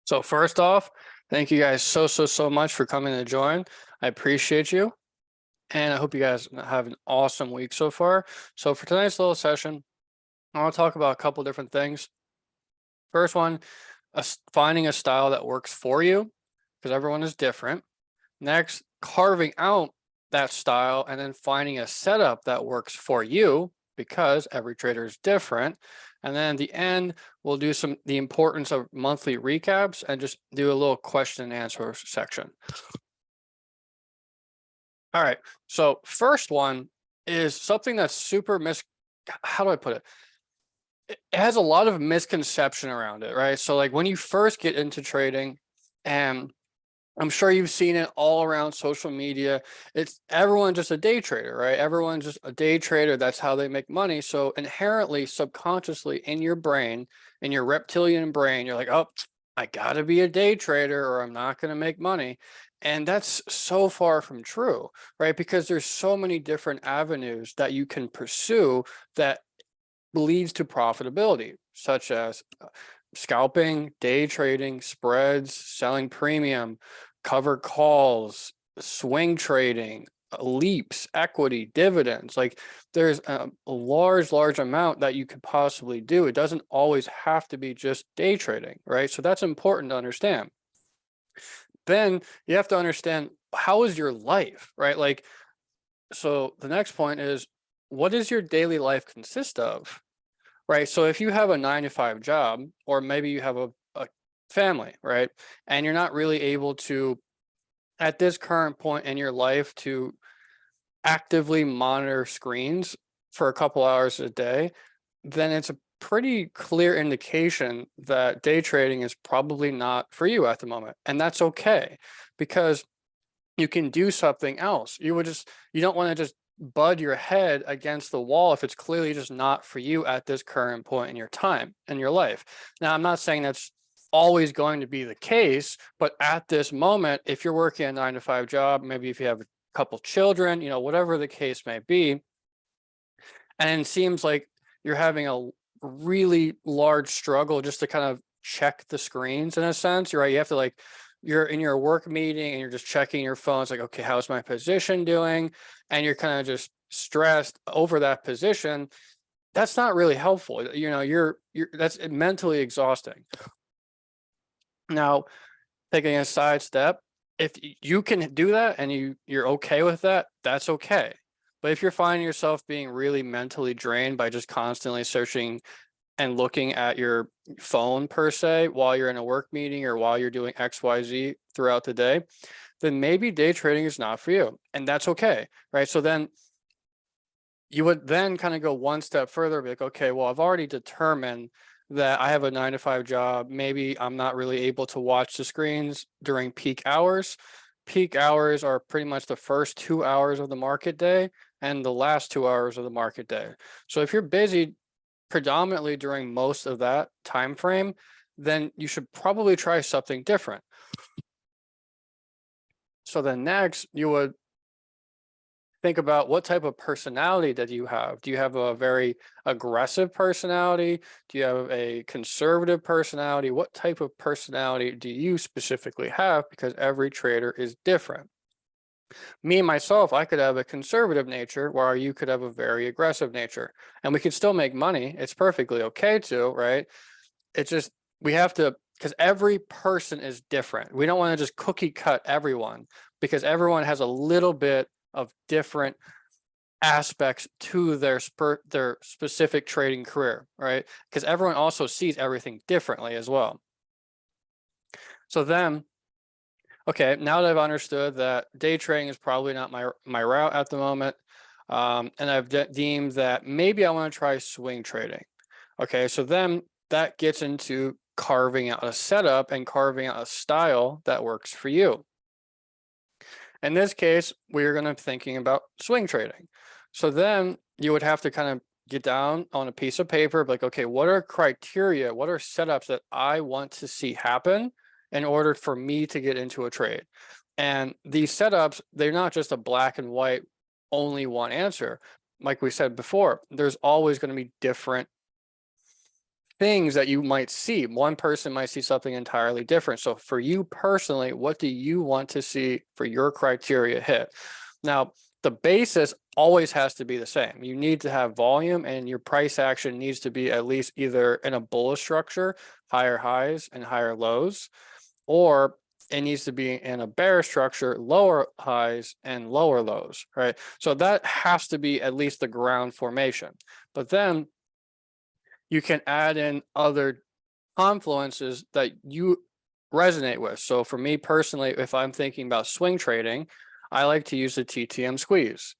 So first off, thank you guys so much for coming to join. I appreciate you. And I hope you guys have an awesome week so far. So for tonight's little session, I want to talk about a couple different things. First one, finding a style that works for you, because everyone is different. Next, carving out that style and then finding a setup that works for you, because every trader is different. And then at the end, we'll do the importance of monthly recaps and just do a little question and answer section. All right. So first one is something that's super how do I put it? It has a lot of misconception around it, right? So like when you first get into trading, and I'm sure you've seen it all around social media. It's everyone just a day trader, right? Everyone's just a day trader. That's how they make money. So inherently, subconsciously in your brain, in your reptilian brain, you're like, oh, I gotta be a day trader or I'm not gonna make money. And that's so far from true, right? Because there's so many different avenues that you can pursue that leads to profitability, such as scalping, day trading, spreads, selling premium, covered calls, swing trading, leaps, equity, dividends. Like there's a large amount that you could possibly do. It doesn't always have to be just day trading, right? So that's important to understand. Then you have to understand, how is your life, right? Like, so the next point is, what does your daily life consist of? Right. So if you have a 9 to 5 job, or maybe you have a family, right, and you're not really able to, at this current point in your life, to actively monitor screens for a couple hours a day, then it's a pretty clear indication that day trading is probably not for you at the moment. And that's okay, because you can do something else. You don't want to just bud your head against the wall if it's clearly just not for you at this current point in your time in your life. Now, I'm not saying that's always going to be the case, but at this moment, if you're working a 9 to 5 job, maybe if you have a couple children, whatever the case may be, and it seems like you're having a really large struggle just to kind of check the screens in a sense, right? You have to, like, you're in your work meeting and you're just checking your phone. It's like, okay, how's my position doing? And you're kind of just stressed over that position. That's not really helpful. That's mentally exhausting. Now, taking a side step, if you can do that and you're okay with that, that's okay. But if you're finding yourself being really mentally drained by just constantly searching and looking at your phone per se while you're in a work meeting or while you're doing XYZ throughout the day, then maybe day trading is not for you. And that's okay, right? So then you would then kind of go one step further, be like, okay, well, I've already determined that I have a 9 to 5 job. Maybe I'm not really able to watch the screens during peak hours. Peak hours are pretty much the first 2 hours of the market day and the last 2 hours of the market day. So if you're busy predominantly during most of that time frame, then you should probably try something different. So then next, you would think about, what type of personality that you have. Do you have a very aggressive personality? Do you have a conservative personality? What type of personality do you specifically have? Because every trader is different. Me, myself, I could have a conservative nature, while you could have a very aggressive nature, and we could still make money. It's perfectly okay to, right? It's just, we have to, because every person is different. We don't want to just cookie cut everyone, because everyone has a little bit of different aspects to their specific trading career, right? Because everyone also sees everything differently as well. So then, okay, now that I've understood that day trading is probably not my route at the moment, and I've deemed that maybe I want to try swing trading. Okay, so then that gets into carving out a setup and carving out a style that works for you. In this case, we're going to be thinking about swing trading. So then you would have to kind of get down on a piece of paper, like, okay, what are criteria? What are setups that I want to see happen in order for me to get into a trade? And these setups, they're not just a black and white, only one answer. Like we said before, there's always going to be different things that you might see. One person might see something entirely different. So for you personally, what do you want to see for your criteria hit? Now, the basis always has to be the same. You need to have volume, and your price action needs to be at least either in a bullish structure, higher highs and higher lows, or it needs to be in a bear structure, lower highs and lower lows, right? So that has to be at least the ground formation. But then you can add in other confluences that you resonate with. So for me personally, if I'm thinking about swing trading, I like to use the TTM squeeze.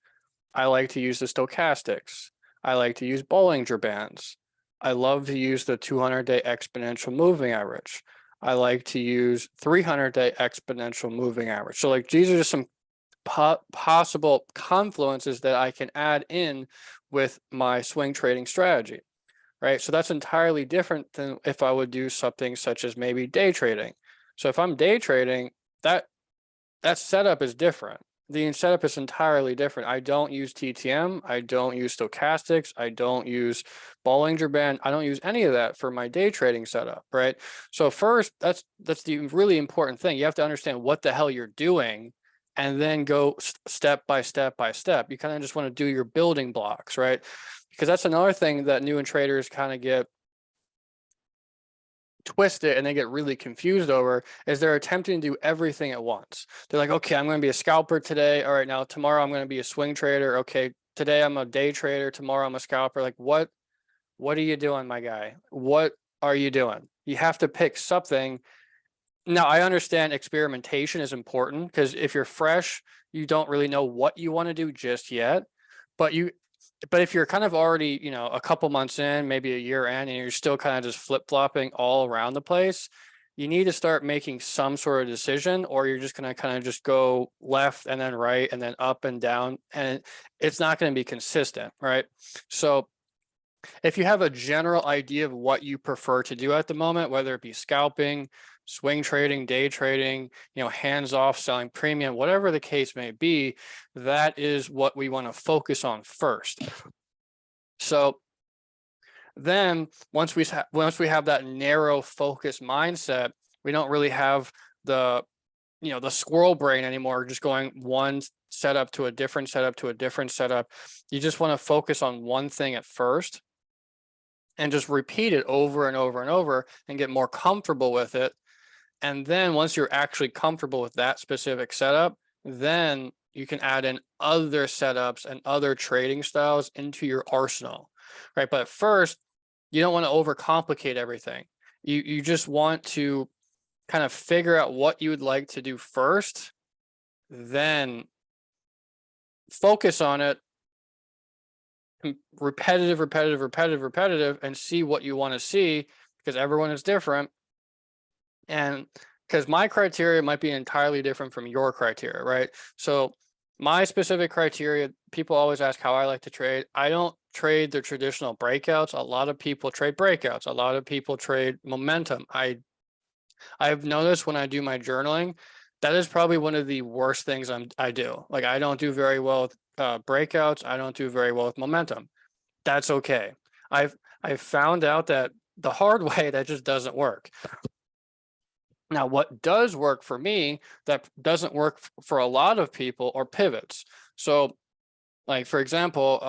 I like to use the stochastics. I like to use Bollinger Bands. I love to use the 200-day exponential moving average. I like to use 300-day exponential moving average. So like these are just some possible confluences that I can add in with my swing trading strategy, right? So that's entirely different than if I would do something such as maybe day trading. So if I'm day trading, that setup is different. The setup is entirely different. I don't use TTM. I don't use stochastics. I don't use Bollinger Band. I don't use any of that for my day trading setup, right? So first, that's the really important thing. You have to understand what the hell you're doing, and then go step by step by step. You kind of just want to do your building blocks, right? Because that's another thing that new traders kind of get twist it and they get really confused over is they're attempting to do everything at once. They're like, okay, I'm going to be a scalper today. All right, now tomorrow I'm going to be a swing trader. Okay, today I'm a day trader. Tomorrow I'm a scalper. Like, what are you doing, my guy? What are you doing? You have to pick something. Now, I understand experimentation is important because if you're fresh, you don't really know what you want to do just yet. But if you're kind of already, a couple months in, maybe a year in, and you're still kind of just flip-flopping all around the place, you need to start making some sort of decision, or you're just going to kind of just go left and then right and then up and down, and it's not going to be consistent, right? So if you have a general idea of what you prefer to do at the moment, whether it be scalping, swing trading, day trading, hands off, selling premium, whatever the case may be, that is what we want to focus on first. So then once we have that narrow focus mindset, we don't really have the the squirrel brain anymore, just going one setup to a different setup to a different setup. You just want to focus on one thing at first and just repeat it over and over and over and get more comfortable with it. And then once you're actually comfortable with that specific setup, then you can add in other setups and other trading styles into your arsenal, right? But at first, you don't want to overcomplicate everything. You just want to kind of figure out what you would like to do first, then focus on it, repetitive, and see what you want to see, because everyone is different. And because my criteria might be entirely different from your criteria, right? So my specific criteria, people always ask how I like to trade. I don't trade the traditional breakouts. A lot of people trade breakouts. A lot of people trade momentum. I've noticed when I do my journaling, that is probably one of the worst things I do. Like, I don't do very well with breakouts. I don't do very well with momentum. That's okay. I've found out that the hard way, that just doesn't work. Now, what does work for me that doesn't work for a lot of people are pivots. So, like, for example,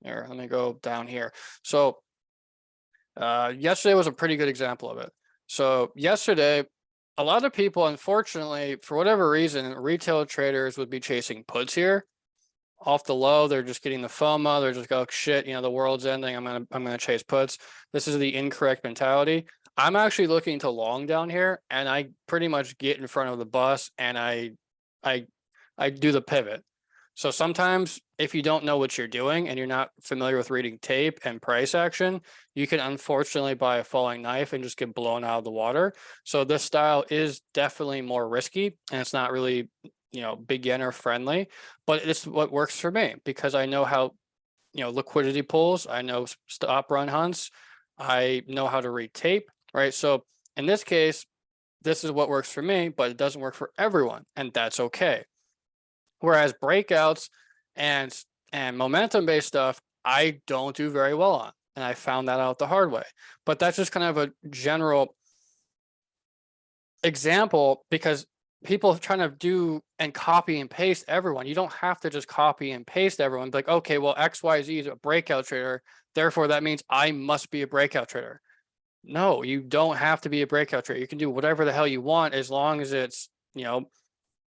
here, let me go down here. So yesterday was a pretty good example of it. So yesterday, a lot of people, unfortunately, for whatever reason, retail traders would be chasing puts here. Off the low, they're just getting the FOMO. They're just go, shit, the world's ending. I'm gonna chase puts. This is the incorrect mentality. I'm actually looking to long down here, and I pretty much get in front of the bus and I do the pivot. So sometimes if you don't know what you're doing and you're not familiar with reading tape and price action, you can unfortunately buy a falling knife and just get blown out of the water. So this style is definitely more risky, and it's not really, beginner friendly, but it's what works for me because I know how, liquidity pools, I know stop run hunts, I know how to read tape, right? So in this case, this is what works for me, but it doesn't work for everyone, and that's okay. Whereas breakouts and momentum based stuff, I don't do very well on. And I found that out the hard way. But that's just kind of a general example, because people are trying to do and copy and paste everyone. You don't have to just copy and paste everyone. Like, okay, well, XYZ is a breakout trader, therefore that means I must be a breakout trader. No, you don't have to be a breakout trader. You can do whatever the hell you want, as long as it's,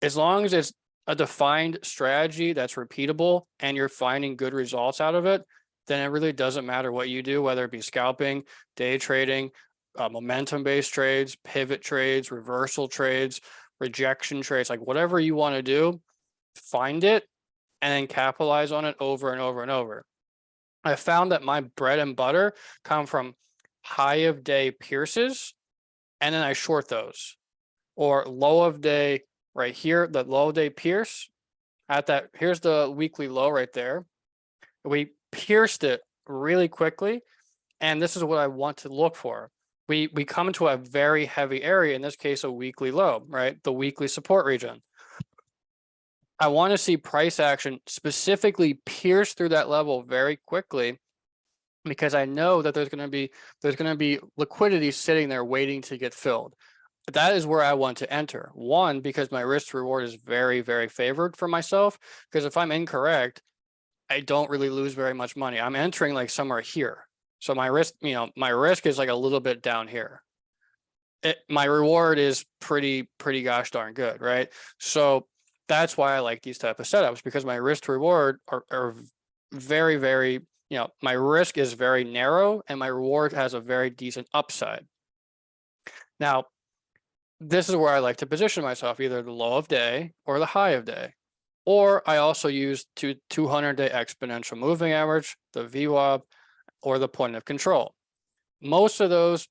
as long as it's a defined strategy that's repeatable and you're finding good results out of it, then it really doesn't matter what you do, whether it be scalping, day trading, momentum-based trades, pivot trades, reversal trades, rejection trades, like whatever you want to do, find it and then capitalize on it over and over and over. I found that my bread and butter come from high of day pierces, and then I short those, or low of day right here, the low day pierce at that. Here's the weekly low right there. We pierced it really quickly, and this is what I want to look for. We come into a very heavy area, in this case, a weekly low, right? The weekly support region. I want to see price action specifically pierce through that level very quickly, because I know that there's going to be liquidity sitting there waiting to get filled. That is where I want to enter. One, because my risk reward is very, very favored for myself, because if I'm incorrect, I don't really lose very much money. I'm entering like somewhere here. So my risk, my risk is like a little bit down here. My reward is pretty gosh darn good, right? So that's why I like these type of setups, because my risk to reward are very, very, my risk is very narrow and my reward has a very decent upside. Now, this is where I like to position myself, either the low of day or the high of day. Or I also use 200-day exponential moving average, the VWAP, or the point of control. Most of those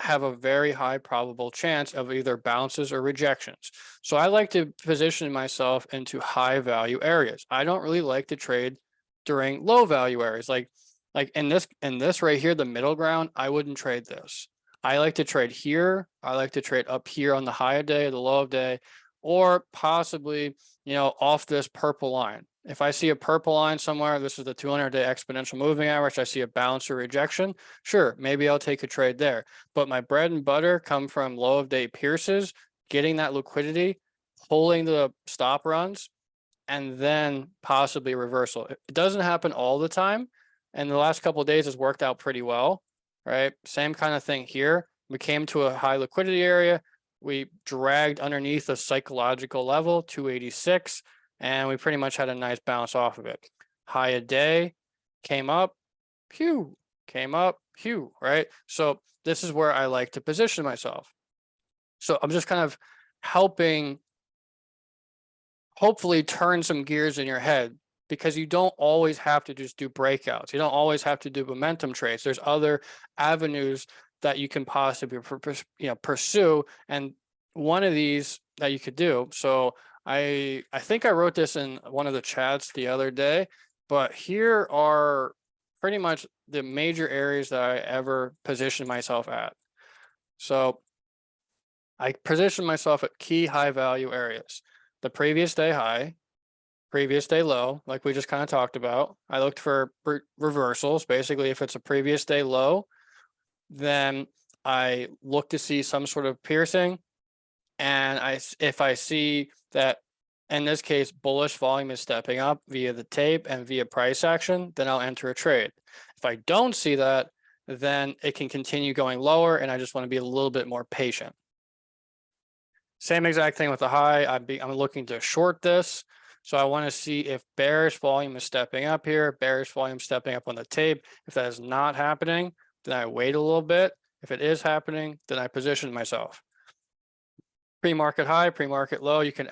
have a very high probable chance of either bounces or rejections. So I like to position myself into high value areas. I don't really like to trade during low value areas. Like in this right here, the middle ground, I wouldn't trade this. I like to trade here. I like to trade up here on the high of day, the low of day, or possibly, off this purple line. If I see a purple line somewhere, this is the 200-day exponential moving average, I see a bounce or rejection, sure, maybe I'll take a trade there. But my bread and butter come from low of day pierces, getting that liquidity, pulling the stop runs, and then possibly reversal. It doesn't happen all the time, and the last couple of days has worked out pretty well, right? Same kind of thing here. We came to a high liquidity area. We dragged underneath a psychological level, 286, and we pretty much had a nice bounce off of it. High a day, came up, pew, came up, pew, right? So this is where I like to position myself. So I'm just kind of helping hopefully turn some gears in your head, because you don't always have to just do breakouts. You don't always have to do momentum trades. There's other avenues that you can possibly pursue, and one of these that you could do. So I think I wrote this in one of the chats the other day, but here are pretty much the major areas that I ever position myself at. So I position myself at key high value areas: the previous day high, previous day low, like we just kind of talked about. I looked for reversals. Basically, if it's a previous day low, then I look to see some sort of piercing. And if I see that, in this case, bullish volume is stepping up via the tape and via price action, then I'll enter a trade. If I don't see that, then it can continue going lower, and I just want to be a little bit more patient. Same exact thing with the high. I'm looking to short this. So I want to see if bearish volume is stepping up here, bearish volume stepping up on the tape. If that is not happening, then I wait a little bit. If it is happening, then I position myself. Pre-market high, pre-market low, you can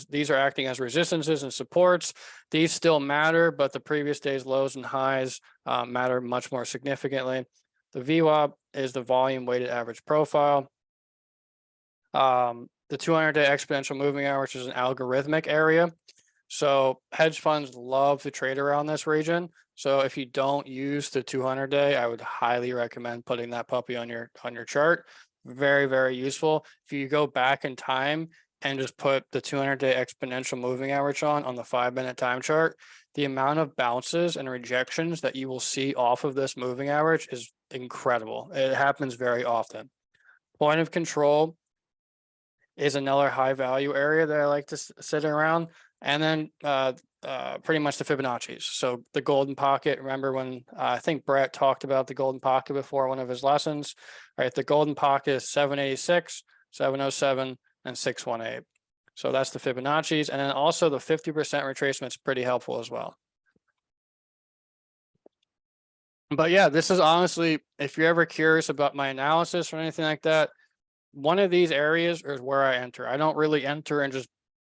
these are acting as resistances and supports. These still matter, but the previous day's lows and highs matter much more significantly. The VWAP is the volume weighted average profile. The 200-day exponential moving average is an algorithmic area. So hedge funds love to trade around this region. So if you don't use the 200-day, I would highly recommend putting that puppy on your chart. Very, very useful. If you go back in time and just put the 200-day exponential moving average on the 5-minute time chart, the amount of bounces and rejections that you will see off of this moving average is incredible. It happens very often. Point of control is another high value area that I like to sit around. And then pretty much the Fibonacci's. So the golden pocket, remember when I think Brett talked about the golden pocket before one of his lessons, right? The golden pocket is 786, 707, and 618. So that's the Fibonacci's. And then also the 50% retracement is pretty helpful as well. But yeah, this is honestly, if you're ever curious about my analysis or anything like that, one of these areas is where I enter. I don't really enter in just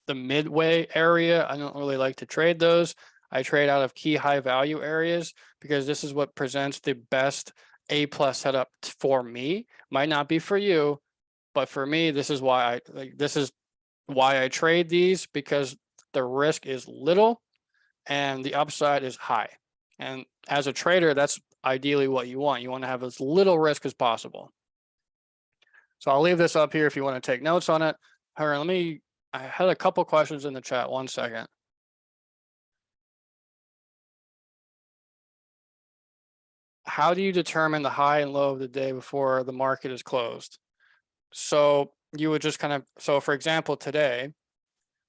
the midway area. I don't really like to trade those. I trade out of key high value areas because this is what presents the best A+ setup for me. Might not be for you, but for me, this is why I trade these, because the risk is little and the upside is high. And as a trader, that's ideally what you want. You want to have as little risk as possible. So I'll leave this up here if you want to take notes on it. All right, I had a couple questions in the chat. 1 second. How do you determine the high and low of the day before the market is closed? So you would just so for example, today,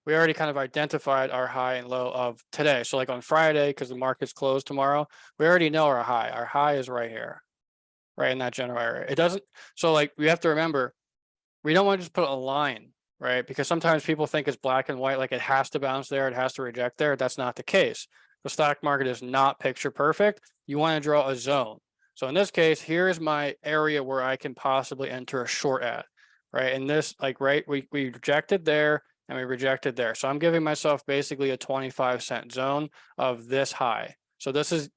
we already kind of identified our high and low of today. So like on Friday, because the market's closed tomorrow, we already know our high. Our high is right here, right in that general area. It doesn't, so like we have to remember, we don't want to just put a line, right? Because sometimes people think it's black and white, like it has to bounce there, it has to reject there. That's not the case. The stock market is not picture perfect. You want to draw a zone. So in this case, here is my area where I can possibly enter a short at, right? And this, like, right, we rejected there and we rejected there. So I'm giving myself basically a 25-cent zone of this high. So this is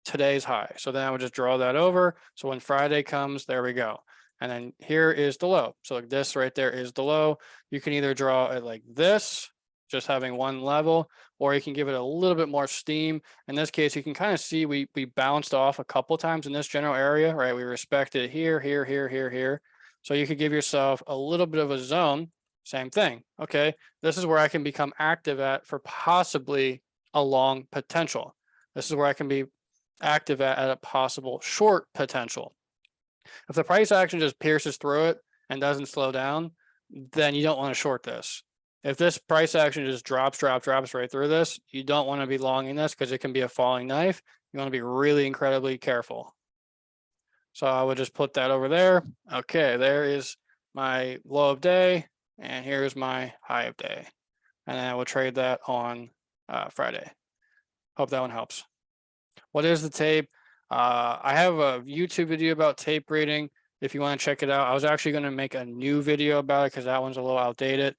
today's high. So then I would just draw that over. So when Friday comes, there we go. And then here is the low. So like this right there is the low. You can either draw it like this, just having one level, or you can give it a little bit more steam. In this case, you can kind of see we bounced off a couple times in this general area, right? We respected here, here, here, here, here. So you could give yourself a little bit of a zone. Same thing. Okay, this is where I can become active at for possibly a long potential. This is where I can be active at a possible short potential. If the price action just pierces through it and doesn't slow down, then you don't want to short this. If this price action just drops right through this, you don't want to be longing this because it can be a falling knife. You want to be really incredibly careful. So I would just put that over there. Okay, there is my low of day, and here's my high of day. And then I will trade that on Friday. Hope that one helps. What is the tape? I have a YouTube video about tape reading if you want to check it out. I was actually going to make a new video about it because that one's a little outdated.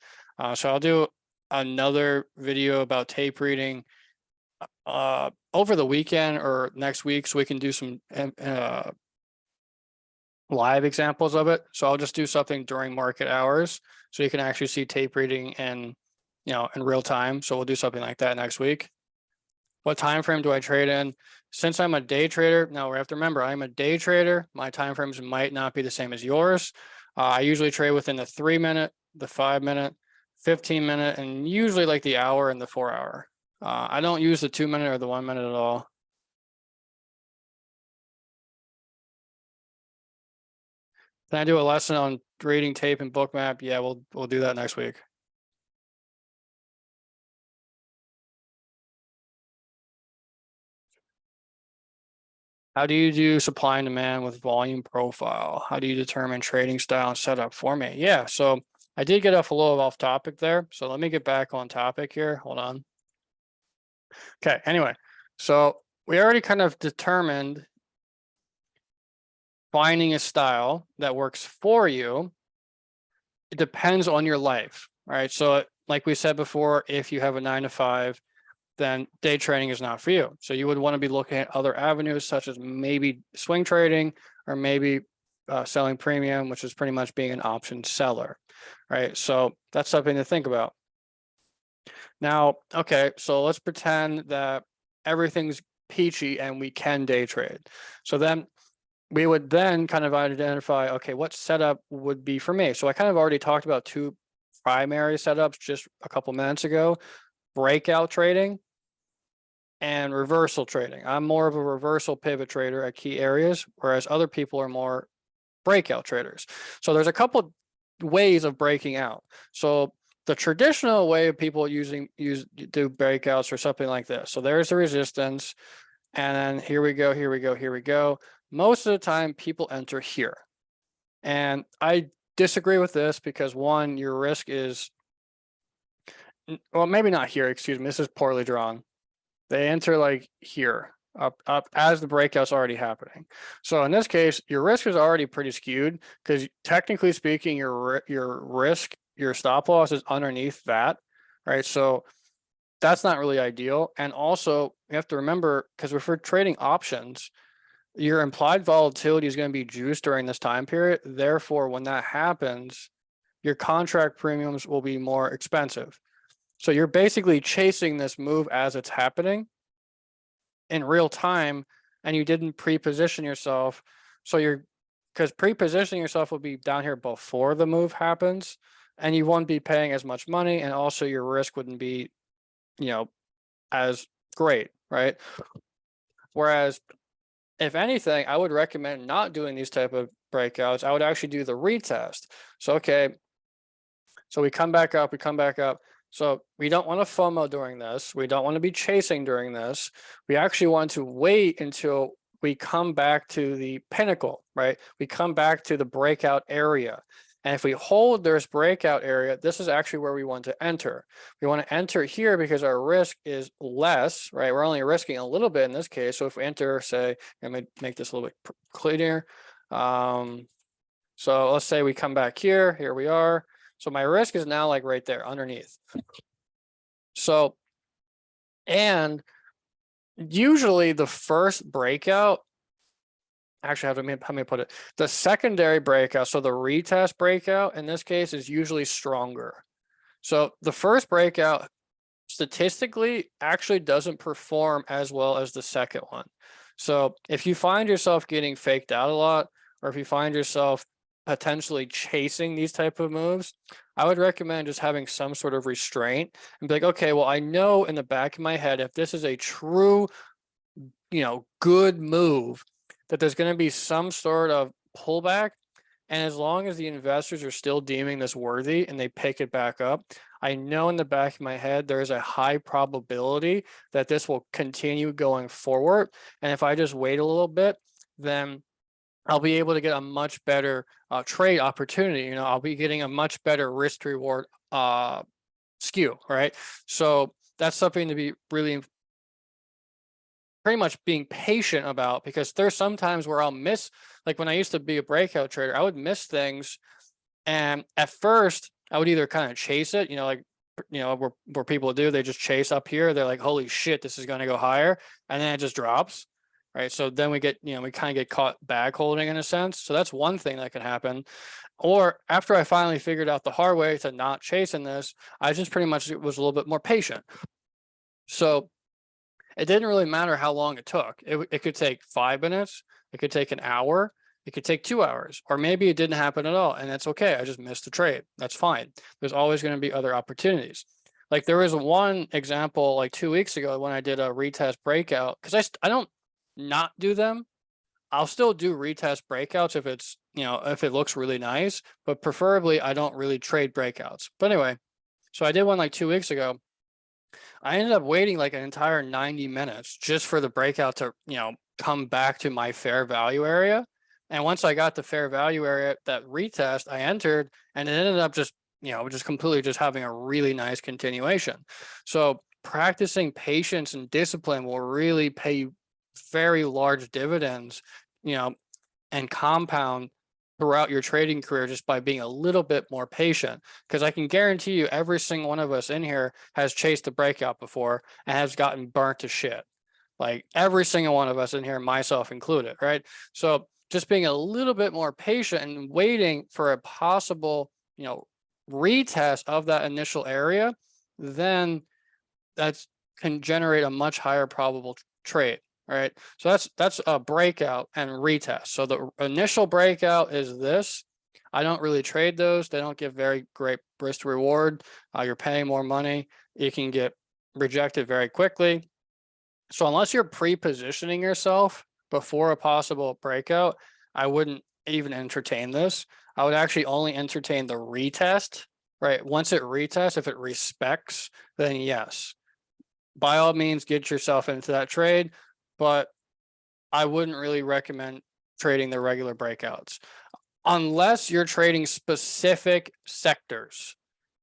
So I'll do another video about tape reading over the weekend or next week so we can do some live examples of it. So I'll just do something during market hours so you can actually see tape reading in real time. So we'll do something like that next week. What time frame do I trade in? Since I'm a day trader, now we have to remember I'm a day trader. My time frames might not be the same as yours. I usually trade within the 3-minute, the 5-minute, 15-minute, and usually like the hour and the 4-hour. I don't use the 2-minute or the 1-minute at all. Can I do a lesson on reading tape and bookmap? Yeah, we'll do that next week. How do you do supply and demand with volume profile? How do you determine trading style and setup for me? Yeah, so I did get off a little off topic there. So let me get back on topic here. Hold on. Okay, anyway, so we already kind of determined finding a style that works for you. It depends on your life, right? So like we said before, if you have a 9-to-5, then day trading is not for you. So you would want to be looking at other avenues such as maybe swing trading or maybe selling premium, which is pretty much being an option seller, right? So that's something to think about. Now, okay, so let's pretend that everything's peachy and we can day trade. So then we would then kind of identify, okay, what setup would be for me? So I kind of already talked about 2 primary setups just a couple minutes ago, breakout trading and reversal trading. I'm more of a reversal pivot trader at key areas, whereas other people are more breakout traders. So there's a couple ways of breaking out. So the traditional way of people do breakouts or something like this. So there's the resistance, and then here we go, here we go, here we go. Most of the time people enter here. And I disagree with this because one, your risk is, well, maybe not here, excuse me, this is poorly drawn. They enter like here, up as the breakout's already happening. So in this case, your risk is already pretty skewed because technically speaking, your risk, your stop loss is underneath that, right? So that's not really ideal. And also you have to remember, because if we're trading options, your implied volatility is going to be juiced during this time period. Therefore, when that happens, your contract premiums will be more expensive. So you're basically chasing this move as it's happening in real time, and you didn't pre-position yourself. So because pre-positioning yourself will be down here before the move happens, and you won't be paying as much money, and also your risk wouldn't be, as great, right? Whereas if anything, I would recommend not doing these type of breakouts. I would actually do the retest. So, okay, so we come back up, So we don't want to FOMO during this. We don't want to be chasing during this. We actually want to wait until we come back to the pinnacle, right? We come back to the breakout area. And if we hold this breakout area, this is actually where we want to enter. We want to enter here because our risk is less, right? We're only risking a little bit in this case. So if we enter, say, let me make this a little bit cleaner. So let's say we come back here, here we are. So my risk is now like right there underneath. So, and usually the first breakout, actually, how me put it? The secondary breakout, so the retest breakout in this case is usually stronger. So the first breakout statistically actually doesn't perform as well as the second one. So if you find yourself getting faked out a lot, or if you find yourself potentially chasing these type of moves, I would recommend just having some sort of restraint and be like, okay, well, I know in the back of my head, if this is a true, good move, that there's going to be some sort of pullback. And as long as the investors are still deeming this worthy and they pick it back up, I know in the back of my head, there is a high probability that this will continue going forward. And if I just wait a little bit, then I'll be able to get a much better trade opportunity. I'll be getting a much better risk to reward skew, right? So that's something to be really pretty much being patient about, because there's some times where I'll miss, like when I used to be a breakout trader, I would miss things. And at first I would either kind of chase it, where people do, they just chase up here. They're like, holy shit, this is going to go higher. And then it just drops. Right. So then we get, we kind of get caught bag holding in a sense. So that's one thing that can happen. Or after I finally figured out the hard way to not chasing this, I just pretty much was a little bit more patient. So it didn't really matter how long it took. It could take 5 minutes. It could take an hour. It could take 2 hours, or maybe it didn't happen at all. And that's okay. I just missed the trade. That's fine. There's always going to be other opportunities. Like there was one example like 2 weeks ago when I did a retest breakout, because I don't not do them. I'll still do retest breakouts if it's, if it looks really nice, but preferably I don't really trade breakouts. But anyway, so I did one like 2 weeks ago. I ended up waiting like an entire 90 minutes just for the breakout to, come back to my fair value area. And once I got the fair value area, that retest, I entered, and it ended up just, just completely just having a really nice continuation. So practicing patience and discipline will really pay you very large dividends, and compound throughout your trading career just by being a little bit more patient. Because I can guarantee you every single one of us in here has chased a breakout before and has gotten burnt to shit. Like every single one of us in here, myself included, right? So just being a little bit more patient and waiting for a possible, retest of that initial area, then that's can generate a much higher probable trade. Right. So that's a breakout and retest. So the initial breakout is this. I don't really trade those. They don't give very great risk to reward. You're paying more money. You can get rejected very quickly. So unless you're pre-positioning yourself before a possible breakout, I wouldn't even entertain this. I would actually only entertain the retest, right? Once it retests, if it respects, then yes, by all means, get yourself into that trade. But I wouldn't really recommend trading the regular breakouts unless you're trading specific sectors.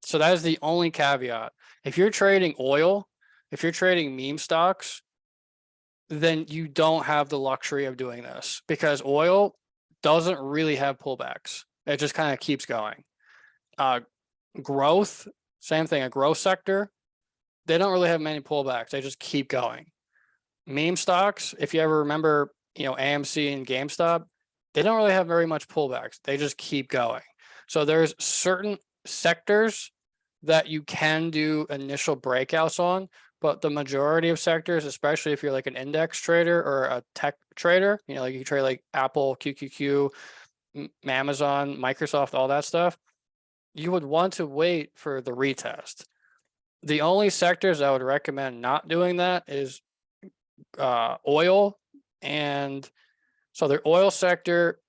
So that is the only caveat. If you're trading oil, if you're trading meme stocks, then you don't have the luxury of doing this because oil doesn't really have pullbacks. It just kind of keeps going. Growth, same thing, a growth sector, they don't really have many pullbacks. They just keep going. Meme stocks, if you ever remember, AMC and GameStop, they don't really have very much pullbacks. They just keep going. So there's certain sectors that you can do initial breakouts on, but the majority of sectors, especially if you're like an index trader or a tech trader, like you trade like Apple, QQQ, Amazon, Microsoft, all that stuff, you would want to wait for the retest. The only sectors I would recommend not doing that is oil. And so the oil sector,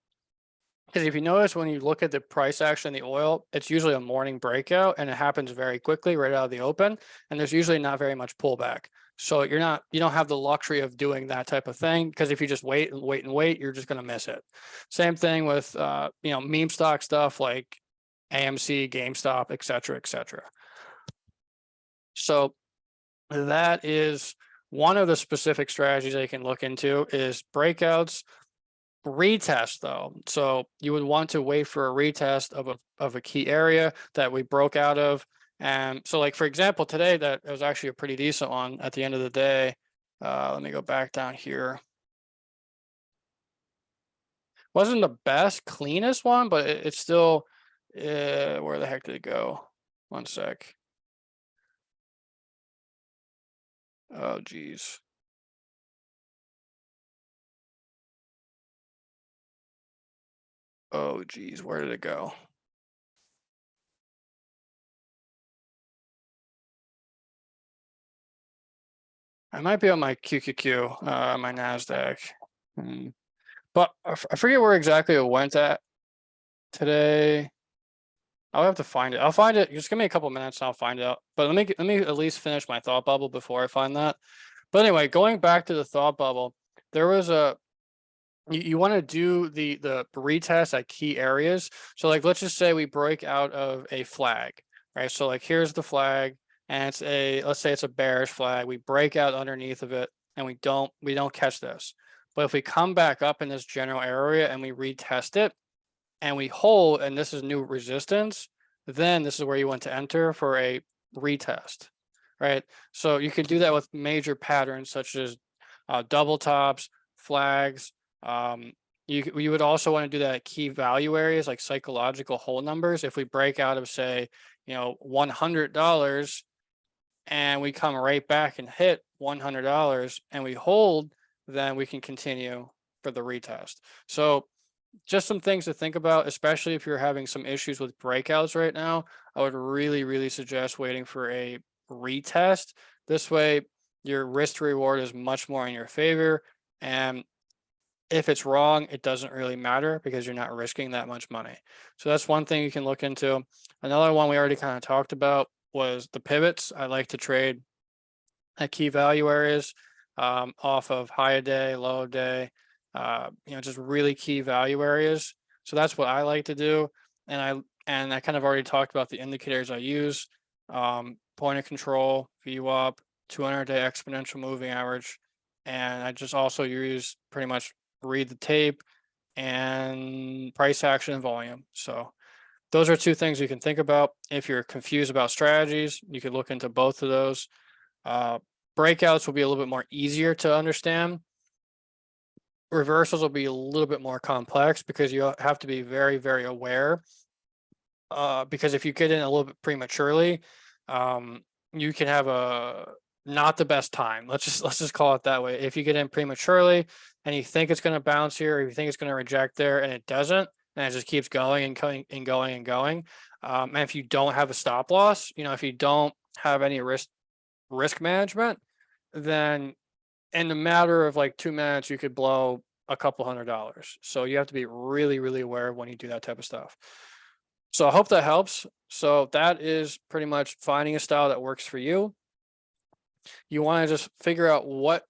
because if you notice when you look at the price action in the oil, it's usually a morning breakout and it happens very quickly right out of the open. And there's usually not very much pullback. So you don't have the luxury of doing that type of thing, because if you just wait and wait and wait, you're just going to miss it. Same thing with meme stock stuff like AMC, GameStop, et cetera, et cetera. So that is one of the specific strategies they can look into is breakouts. Retest though. So you would want to wait for a retest of a key area that we broke out of. And so like, for example, today that was actually a pretty decent one at the end of the day. Let me go back down here. Wasn't the best, cleanest one, but it's still, where the heck did it go? One sec. Oh, geez. Oh, geez, where did it go? I might be on my QQQ, my NASDAQ. But I forget where exactly it went at today. I'll have to find it. I'll find it. Just give me a couple minutes and I'll find out. But let me at least finish my thought bubble before I find that. But anyway, going back to the thought bubble, there was you want to do the retest at key areas. So like, let's just say we break out of a flag, right? So like, here's the flag and let's say it's a bearish flag. We break out underneath of it and we don't catch this. But if we come back up in this general area and we retest it and we hold, and this is new resistance, then this is where you want to enter for a retest, right? So you can do that with major patterns such as double tops, flags. You would also want to do that at key value areas like psychological whole numbers. If we break out of say, $100 and we come right back and hit $100 and we hold, then we can continue for the retest. So just some things to think about, especially if you're having some issues with breakouts right now. I would really, really suggest waiting for a retest. This way, your risk to reward is much more in your favor. And if it's wrong, it doesn't really matter because you're not risking that much money. So that's one thing you can look into. Another one we already kind of talked about was the pivots. I like to trade at key value areas off of high a day, low a day, just really key value areas. So that's what I like to do. And I kind of already talked about the indicators I use, point of control, VWAP, 200-day exponential moving average. And I just also use pretty much read the tape and price action and volume. So those are two things you can think about. If you're confused about strategies, you could look into both of those. Breakouts will be a little bit more easier to understand. Reversals will be a little bit more complex because you have to be very, very aware. Because if you get in a little bit prematurely, you can have not the best time. Let's just call it that way. If you get in prematurely and you think it's going to bounce here, or you think it's going to reject there and it doesn't, and it just keeps going and going and going and going. And if you don't have a stop loss, if you don't have any risk management, then in a matter of like 2 minutes, you could blow a couple $100. So you have to be really, really aware when you do that type of stuff. So I hope that helps. So that is pretty much finding a style that works for you. You want to just figure out what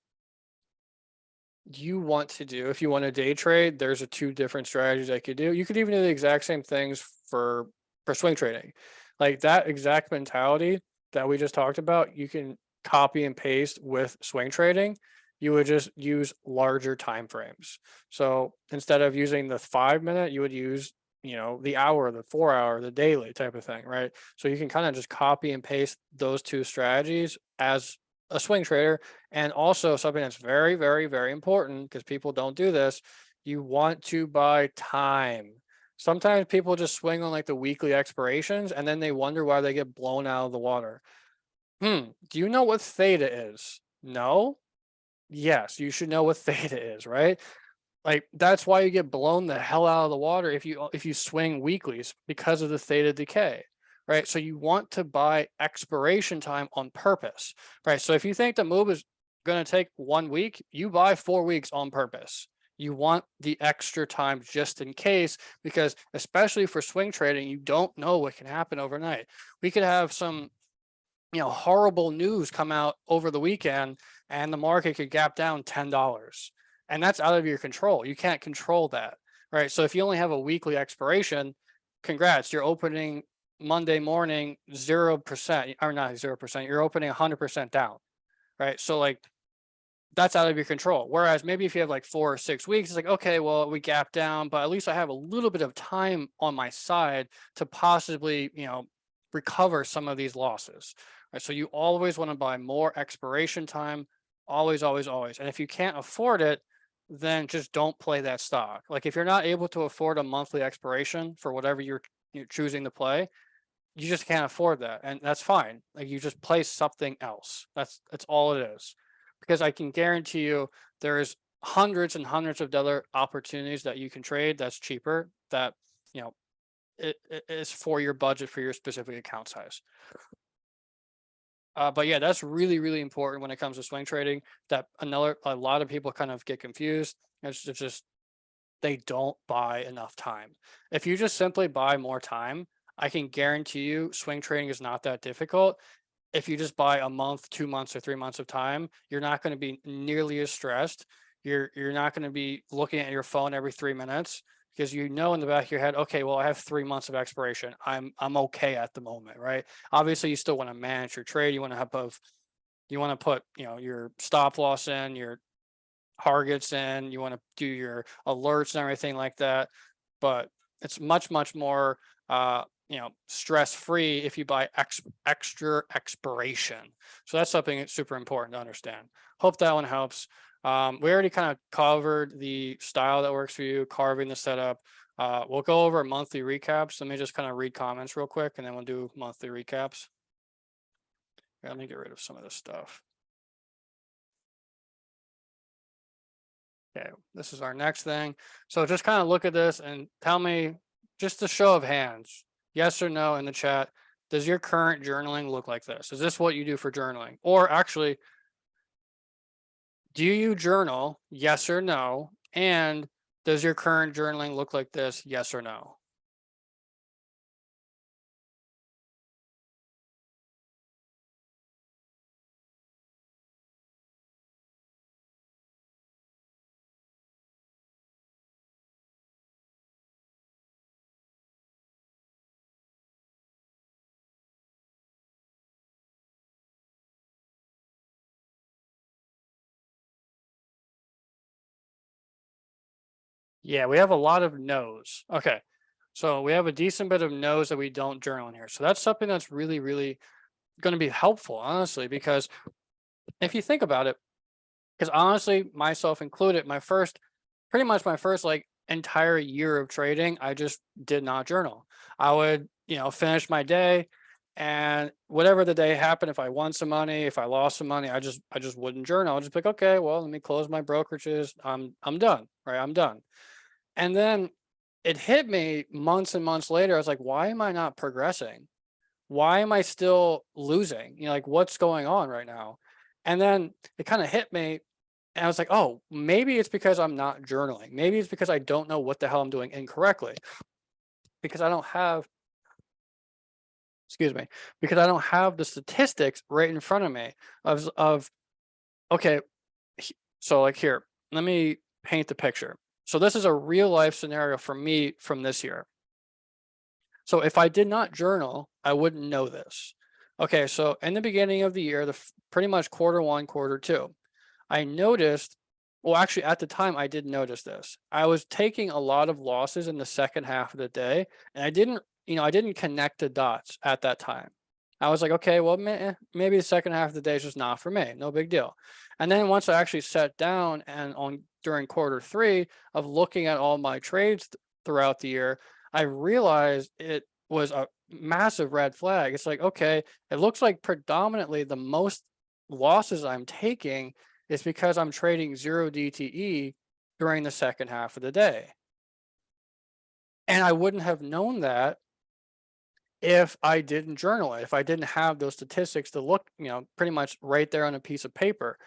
you want to do. If you want to day trade, there's two different strategies I could do. You could even do the exact same things for swing trading. Like that exact mentality that we just talked about, you can copy and paste with swing trading. You would just use larger time frames. So instead of using the 5 minute, you would use the hour, the 4 hour, the daily type of thing, right? So you can kind of just copy and paste those two strategies as a swing trader. And also something that's very, very, very important, because people don't do this, you want to buy time. Sometimes people just swing on like the weekly expirations and then they wonder why they get blown out of the water. Do you know what theta is? No? Yes, you should know what theta is, right? Like that's why you get blown the hell out of the water if you swing weeklies, because of the theta decay, right? So you want to buy expiration time on purpose, right? So if you think the move is going to take 1 week, you buy 4 weeks on purpose. You want the extra time just in case, because especially for swing trading, you don't know what can happen overnight. We could have some horrible news come out over the weekend and the market could gap down $10, and that's out of your control. You can't control that, right? So if you only have a weekly expiration, congrats, you're opening Monday morning 0%, or not 0%, you're opening 100% down, right? So like that's out of your control. Whereas maybe if you have like 4 or 6 weeks, it's like, okay, well, we gap down, but at least I have a little bit of time on my side to possibly, recover some of these losses. Right? So you always want to buy more expiration time, always, always, always. And if you can't afford it, then just don't play that stock. Like if you're not able to afford a monthly expiration for whatever you're choosing to play, you just can't afford that, and that's fine. Like you just play something else. That's all it is, because I can guarantee you there's hundreds and hundreds of other opportunities that you can trade that's cheaper, that you know it is for your budget, for your specific account size. But yeah, that's really, really important when it comes to swing trading. That a lot of people kind of get confused. It's just they don't buy enough time. If you just simply buy more time, I can guarantee you swing trading is not that difficult. If you just buy a month, 2 months, or 3 months of time, you're not going to be nearly as stressed. You're not going to be looking at your phone every 3 minutes, because in the back of your head, okay, well, I have 3 months of expiration. I'm okay at the moment, right? Obviously, you still want to manage your trade. You want to put your stop loss in, your targets in, you want to do your alerts and everything like that. But it's much, much more stress free if you buy extra expiration. So that's something that's super important to understand. Hope that one helps. We already kind of covered the style that works for you, carving the setup. We'll go over monthly recaps. Let me just kind of read comments real quick, and then we'll do monthly recaps. Let me get rid of some of this stuff. Okay, this is our next thing. So just kind of look at this and tell me, just a show of hands, yes or no in the chat. Does your current journaling look like this? Is this what you do for journaling? Or actually, do you journal? Yes or no? And does your current journaling look like this? Yes or no? Yeah, we have a lot of no's. Okay. So we have a decent bit of no's that we don't journal in here. So that's something that's really, really going to be helpful, honestly, because if you think about it, because honestly, myself included, pretty much my first like entire year of trading, I just did not journal. I would, finish my day, and whatever the day happened, if I won some money, if I lost some money, I just wouldn't journal. I'd just be like, okay, well, let me close my brokerages. I'm done, right? I'm done. And then it hit me months and months later. I was like, why am I not progressing? Why am I still losing? Like what's going on right now? And then it kind of hit me and I was like, oh, maybe it's because I'm not journaling. Maybe it's because I don't know what the hell I'm doing incorrectly because I don't have, excuse me, because I don't have the statistics right in front of me of okay, so like here, let me paint the picture. So this is a real life scenario for me from this year. So if I did not journal, I wouldn't know this. Okay, so in the beginning of the year, pretty much quarter one, quarter two, I noticed, well, actually at the time I did notice this. I was taking a lot of losses in the second half of the day, and I didn't connect the dots at that time. I was like, okay, well, maybe the second half of the day is just not for me. No big deal. And then once I actually sat down and on during quarter three of looking at all my trades throughout the year, I realized it was a massive red flag. It's like, okay, it looks like predominantly the most losses I'm taking is because I'm trading 0 DTE during the second half of the day. And I wouldn't have known that if I didn't journal it, if I didn't have those statistics to look, pretty much right there on a piece of paper.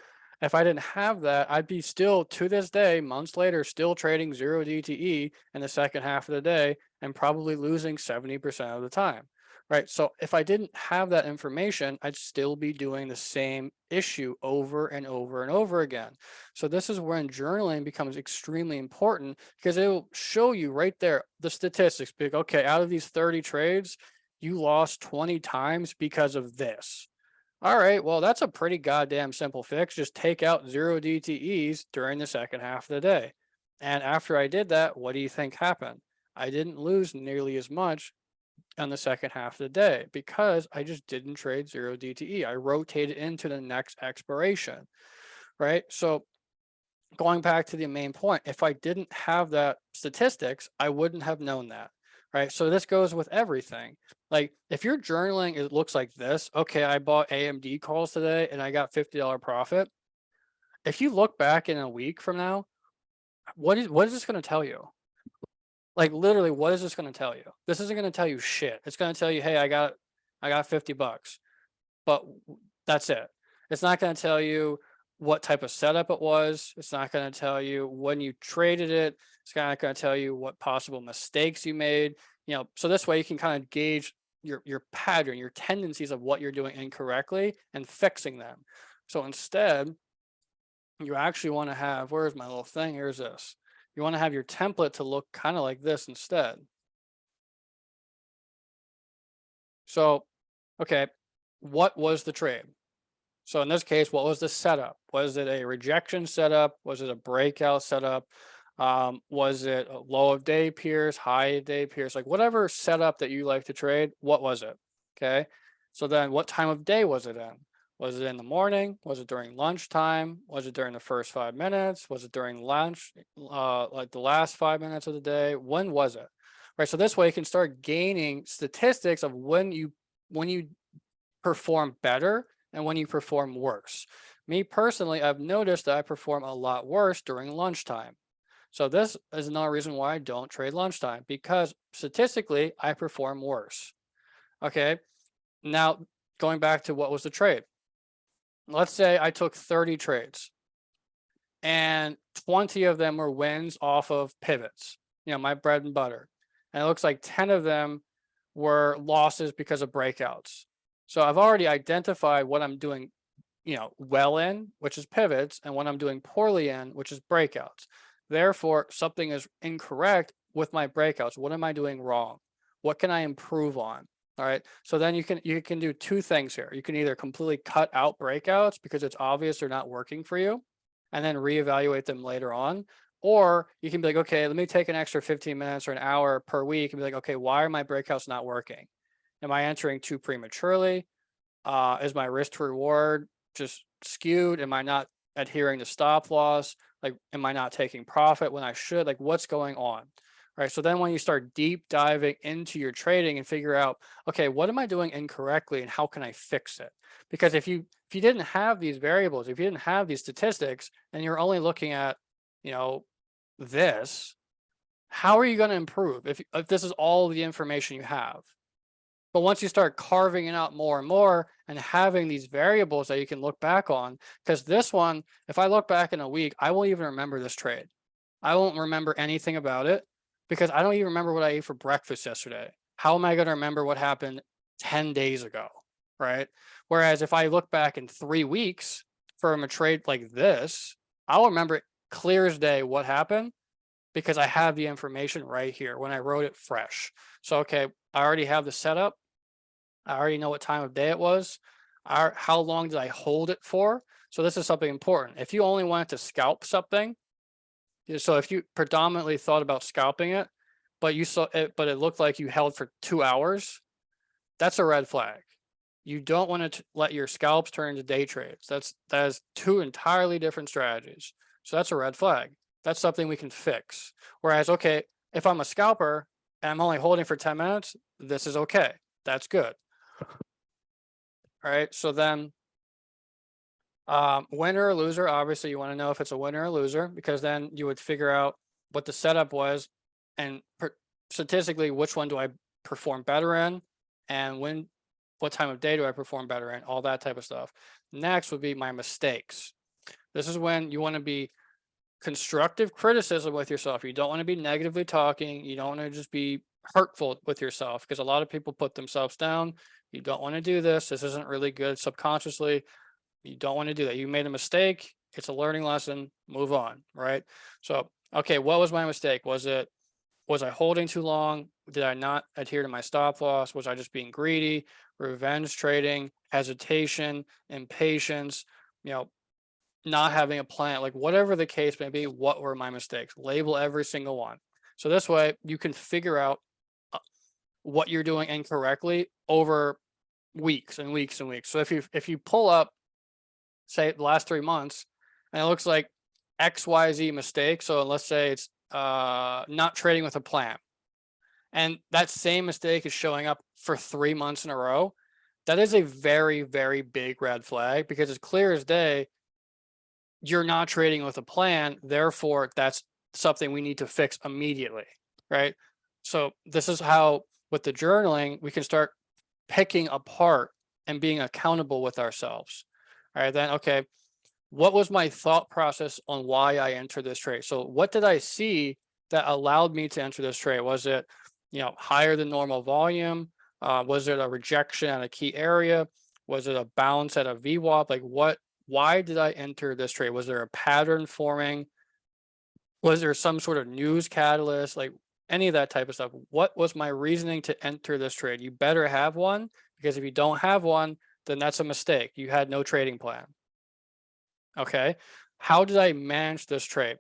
If I didn't have that, I'd be still to this day, months later, still trading 0 DTE in the second half of the day and probably losing 70% of the time. Right. So if I didn't have that information, I'd still be doing the same issue over and over and over again. So this is when journaling becomes extremely important because it will show you right there the statistics. Big, okay, out of these 30 trades, you lost 20 times because of this. All right, well, that's a pretty goddamn simple fix. Just take out 0 DTEs during the second half of the day. And after I did that, what do you think happened? I didn't lose nearly as much on the second half of the day because I just didn't trade 0 DTE. I rotated into the next expiration, right? So going back to the main point, if I didn't have that statistics, I wouldn't have known that. Right. So this goes with everything. Like if you're journaling, it looks like this. Okay, I bought AMD calls today and I got $50 profit. If you look back in a week from now, what is this going to tell you? Like literally, what is this going to tell you? This isn't going to tell you shit. It's going to tell you, hey, I got $50, but that's it. It's not going to tell you what type of setup it was. It's not going to tell you when you traded it. It's not going to tell you what possible mistakes you made. So this way you can kind of gauge your pattern, your tendencies of what you're doing incorrectly and fixing them. So instead, you actually want to have, where's my little thing? Here's this. You want to have your template to look kind of like this instead. So, okay, what was the trade? So in this case, what was the setup? Was it a rejection setup? Was it a breakout setup? Was it a low of day peers, high of day peers? Like whatever setup that you like to trade, what was it? Okay. So then what time of day was it in? Was it in the morning? Was it during lunchtime? Was it during the first 5 minutes? Was it during lunch? Like the last 5 minutes of the day? When was it? Right. So this way you can start gaining statistics of when you perform better and when you perform worse. Me personally, I've noticed that I perform a lot worse during lunchtime. So this is another reason why I don't trade lunchtime because statistically I perform worse. Okay. Now going back to what was the trade? Let's say I took 30 trades and 20 of them were wins off of pivots, my bread and butter. And it looks like 10 of them were losses because of breakouts. So I've already identified what I'm doing, well in, which is pivots, and what I'm doing poorly in, which is breakouts. Therefore, something is incorrect with my breakouts. What am I doing wrong? What can I improve on? All right. So then you can do two things here. You can either completely cut out breakouts because it's obvious they're not working for you, and then reevaluate them later on. Or you can be like, okay, let me take an extra 15 minutes or an hour per week and be like, okay, why are my breakouts not working? Am I entering too prematurely? Is my risk to reward just skewed? Am I not adhering to stop loss? Like, am I not taking profit when I should? Like, what's going on? Right. So then when you start deep diving into your trading and figure out, okay, what am I doing incorrectly and how can I fix it? Because if you didn't have these variables, if you didn't have these statistics and you're only looking at, this, how are you going to improve if this is all the information you have? But once you start carving it out more and more and having these variables that you can look back on, because this one, if I look back in a week, I won't even remember this trade. I won't remember anything about it because I don't even remember what I ate for breakfast yesterday. How am I going to remember what happened 10 days ago? Right. Whereas if I look back in 3 weeks from a trade like this, I'll remember it clear as day what happened because I have the information right here when I wrote it fresh. So, okay, I already have the setup. I already know what time of day it was. How long did I hold it for? So this is something important. If you only wanted to scalp something, so if you predominantly thought about scalping it, but you saw it, but it looked like you held for 2 hours, that's a red flag. You don't want to let your scalps turn into day trades. That is two entirely different strategies. So that's a red flag. That's something we can fix. Whereas, okay, if I'm a scalper and I'm only holding for 10 minutes, this is okay. That's good. All right. So then winner or loser, obviously you want to know if it's a winner or loser, because then you would figure out what the setup was and statistically, which one do I perform better in and what time of day do I perform better in, all that type of stuff. Next would be my mistakes. This is when you want to be constructive criticism with yourself. You don't want to be negatively talking. You don't want to just be hurtful with yourself because a lot of people put themselves down. You don't want to do this. This isn't really good subconsciously. You don't want to do that. You made a mistake. It's a learning lesson. Move on, right? So, okay, what was my mistake? Was I holding too long? Did I not adhere to my stop loss? Was I just being greedy? Revenge trading, hesitation, impatience, not having a plan, like whatever the case may be, what were my mistakes? Label every single one. So this way you can figure out what you're doing incorrectly over weeks and weeks and weeks. So if you pull up, say the last 3 months, and it looks like XYZ mistake. So let's say it's not trading with a plan. And that same mistake is showing up for 3 months in a row. That is a very, very big red flag because it's clear as day you're not trading with a plan. Therefore, that's something we need to fix immediately, right? So this is how, with the journaling, we can start picking apart and being accountable with ourselves. All right, then, okay, what was my thought process on why I entered this trade? So what did I see that allowed me to enter this trade? Was it, higher than normal volume? Was it a rejection at a key area? Was it a bounce at a VWAP? Like why did I enter this trade? Was there a pattern forming? Was there some sort of news catalyst? Like any of that type of stuff. What was my reasoning to enter this trade? You better have one, because if you don't have one, then that's a mistake. You had no trading plan. Okay. How did I manage this trade?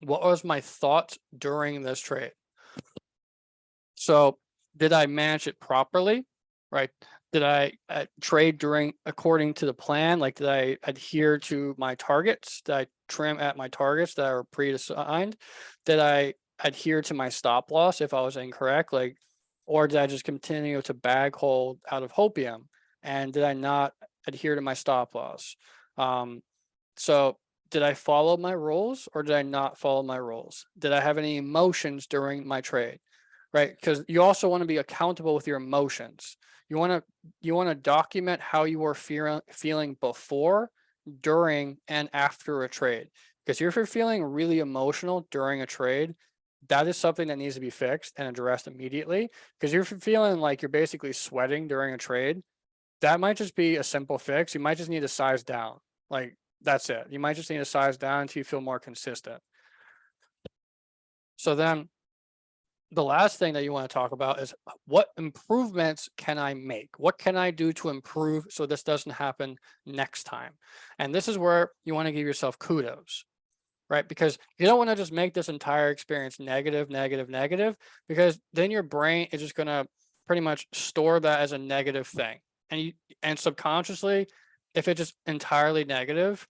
What was my thoughts during this trade? So did I manage it properly? Right. Did I trade according to the plan? Like, did I adhere to my targets? Did I trim at my targets that are predefined? Did I adhere to my stop loss if I was incorrect? Like, or did I just continue to bag hold out of hopium? And did I not adhere to my stop loss? So did I follow my rules or did I not follow my rules? Did I have any emotions during my trade? Right? Because you also want to be accountable with your emotions. You want to document how you were feeling before, during, and after a trade. Because if you're feeling really emotional during a trade, that is something that needs to be fixed and addressed immediately. Because if you're feeling like you're basically sweating during a trade, that might just be a simple fix. You might just need to size down. Like, that's it. You might just need to size down until you feel more consistent. So then the last thing that you want to talk about is what improvements can I make? What can I do to improve so this doesn't happen next time? And this is where you want to give yourself kudos, right? Because you don't want to just make this entire experience negative, negative, negative, because then your brain is just going to pretty much store that as a negative thing. And subconsciously, if it's just entirely negative,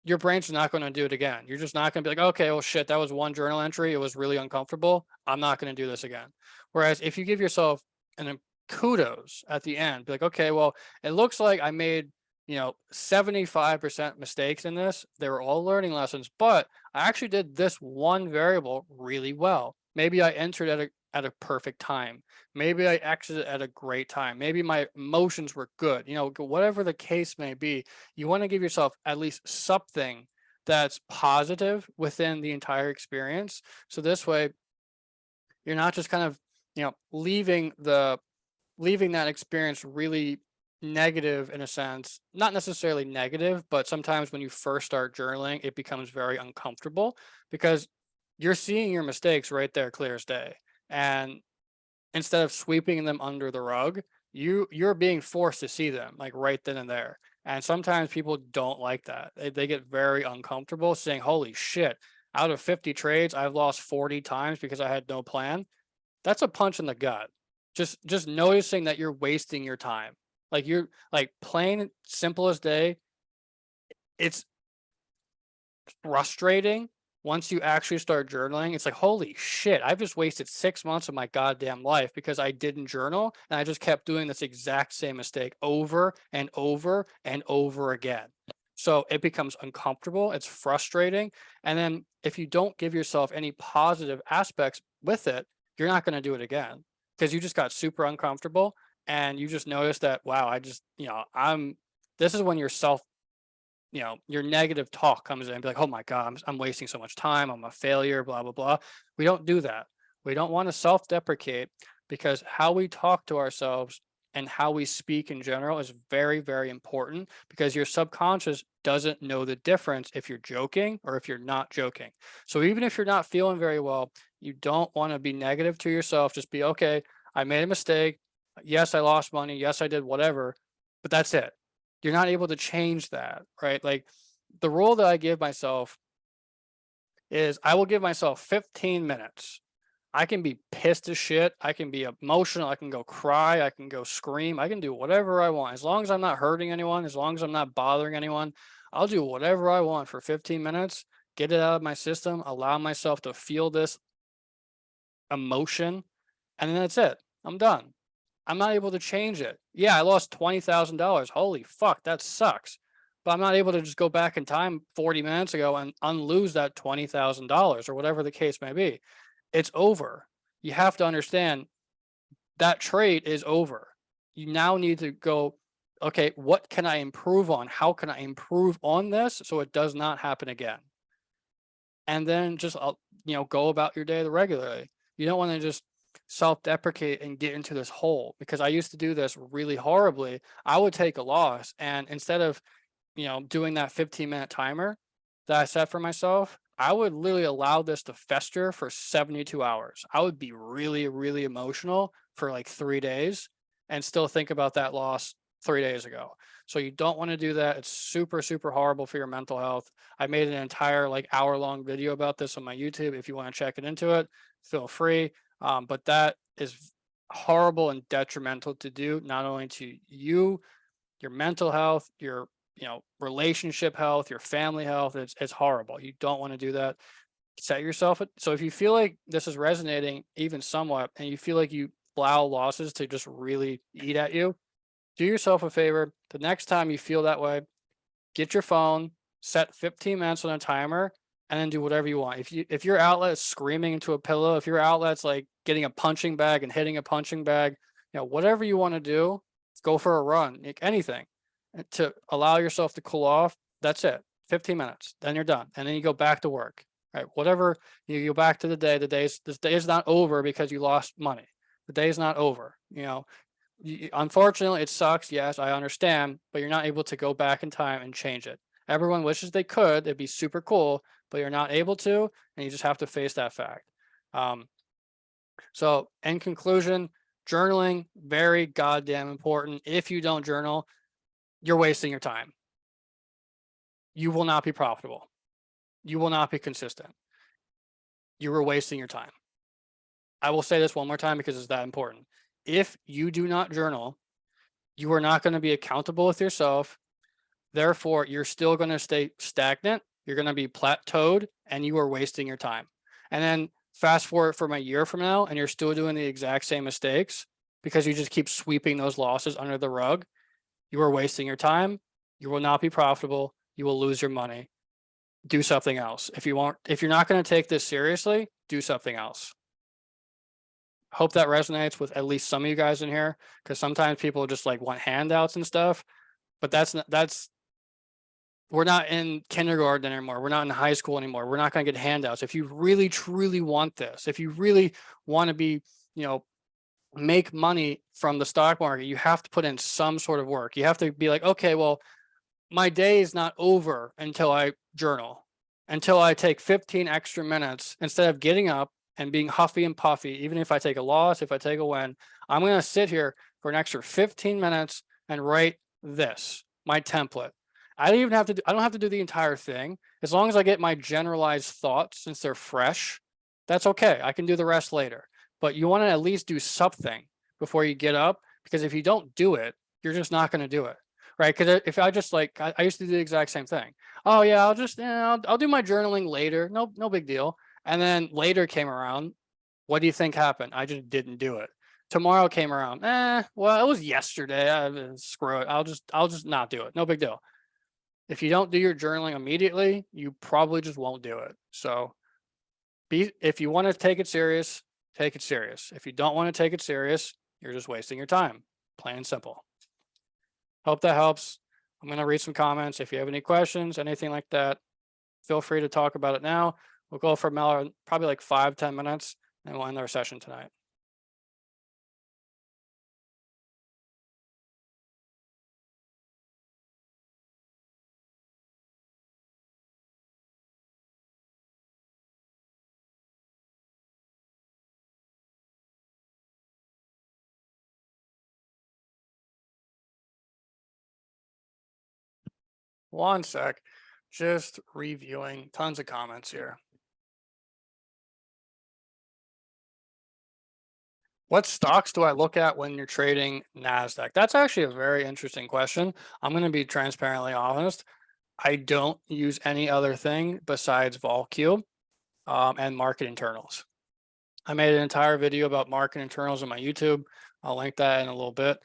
your brain's not going to do it again. You're just not going to be like, okay, well, shit, that was one journal entry. It was really uncomfortable. I'm not going to do this again. Whereas if you give yourself an kudos at the end, be like, okay, well, it looks like I made 75% mistakes in this. They were all learning lessons, but I actually did this one variable really well. Maybe I entered at a perfect time. Maybe I exited at a great time. Maybe my emotions were good. Whatever the case may be, you want to give yourself at least something that's positive within the entire experience. So this way, you're not just kind of, leaving that experience really negative in a sense, not necessarily negative, but sometimes when you first start journaling, it becomes very uncomfortable because you're seeing your mistakes right there clear as day. And instead of sweeping them under the rug, you're being forced to see them like right then and there. And sometimes people don't like that. They get very uncomfortable saying, holy shit, out of 50 trades, I've lost 40 times because I had no plan. That's a punch in the gut. Just noticing that you're wasting your time. Like you're like plain simple as day. It's frustrating once you actually start journaling. It's like, holy shit, I've just wasted 6 months of my goddamn life because I didn't journal and I just kept doing this exact same mistake over and over and over again. So it becomes uncomfortable, it's frustrating. And then if you don't give yourself any positive aspects with it, you're not going to do it again because you just got super uncomfortable and you just notice that, wow, this is when your negative talk comes in and be like, oh my God, I'm wasting so much time. I'm a failure, blah, blah, blah. We don't do that. We don't want to self-deprecate because how we talk to ourselves and how we speak in general is very, very important because your subconscious doesn't know the difference if you're joking or if you're not joking. So even if you're not feeling very well, you don't want to be negative to yourself. Just be, okay, I made a mistake. Yes, I lost money. Yes, I did whatever, but that's it. You're not able to change that, right? Like the rule that I give myself is I will give myself 15 minutes. I can be pissed as shit. I can be emotional. I can go cry. I can go scream. I can do whatever I want. As long as I'm not hurting anyone, as long as I'm not bothering anyone, I'll do whatever I want for 15 minutes, get it out of my system, allow myself to feel this emotion, and then that's it. I'm done. I'm not able to change it. Yeah, I lost $20,000. Holy fuck, that sucks. But I'm not able to just go back in time 40 minutes ago and unlose that $20,000 or whatever the case may be. It's over. You have to understand that trade is over. You now need to go, okay, what can I improve on? How can I improve on this so it does not happen again? And then just, go about your day regularly. You don't want to just self-deprecate and get into this hole because I used to do this really horribly. I would take a loss and instead of, doing that 15-minute timer that I set for myself, I would literally allow this to fester for 72 hours. I would be really, really emotional for like 3 days and still think about that loss 3 days ago. So you don't want to do that. It's super, super horrible for your mental health. I made an entire like hour-long video about this on my YouTube. If you want to check it into it, feel free. But that is horrible and detrimental to do, not only to you, your mental health, your relationship health, your family health. It's horrible. You don't want to do that. Set yourself. So if you feel like this is resonating even somewhat, and you feel like you allow losses to just really eat at you, do yourself a favor. The next time you feel that way, get your phone, set 15 minutes on a timer, and then do whatever you want. If your outlet is screaming into a pillow, if your outlet's like getting a punching bag and hitting a punching bag, whatever you want to do, go for a run, like anything to allow yourself to cool off. That's it. 15 minutes, then you're done. And then you go back to work, right? Whatever, you go back to the day. This day is not over because you lost money. The day is not over. Unfortunately, it sucks. Yes, I understand, but you're not able to go back in time and change it. Everyone wishes they could. It'd be super cool, but you're not able to, and you just have to face that fact. So in conclusion, journaling, very goddamn important. If you don't journal, you're wasting your time. You will not be profitable. You will not be consistent. You were wasting your time. I will say this one more time because it's that important. If you do not journal, you are not going to be accountable with yourself. Therefore, you're still going to stay stagnant. You're going to be plateaued and you are wasting your time. And then fast forward from a year from now and you're still doing the exact same mistakes because you just keep sweeping those losses under the rug. You are wasting your time You will not be profitable. You will lose your money. Do something else. If you're not going to take this seriously, do something else. Hope that resonates with at least some of you guys in here, because sometimes people just like want handouts and stuff, but we're not in kindergarten anymore. We're not in high school anymore. We're not going to get handouts. If you really truly want this, if you really want to be, make money from the stock market, you have to put in some sort of work. You have to be like, okay, well, my day is not over until I journal, until I take 15 extra minutes instead of getting up and being huffy and puffy. Even if I take a loss, if I take a win, I'm going to sit here for an extra 15 minutes and write this, my template. I don't have to do the entire thing. As long as I get my generalized thoughts, since they're fresh, that's okay. I can do the rest later. But you want to at least do something before you get up, because if you don't do it, you're just not going to do it. Right. Because if I just like, I used to do the exact same thing. Oh yeah, I'll just, I'll do my journaling later. No big deal. And then later came around. What do you think happened? I just didn't do it. Tomorrow came around. Well, it was yesterday. Screw it. I'll just not do it. No big deal. If you don't do your journaling immediately, you probably just won't do it. So if you want to take it serious, take it serious. If you don't want to take it serious, you're just wasting your time. Plain and simple. Hope that helps. I'm going to read some comments. If you have any questions, anything like that, feel free to talk about it now. We'll go for probably like 5-10 minutes, and we'll end our session tonight. One sec. Just reviewing tons of comments here. What stocks do I look at when you're trading NASDAQ? That's actually a very interesting question. I'm going to be transparently honest. I don't use any other thing besides VolQ and market internals. I made an entire video about market internals on my YouTube. I'll link that in a little bit.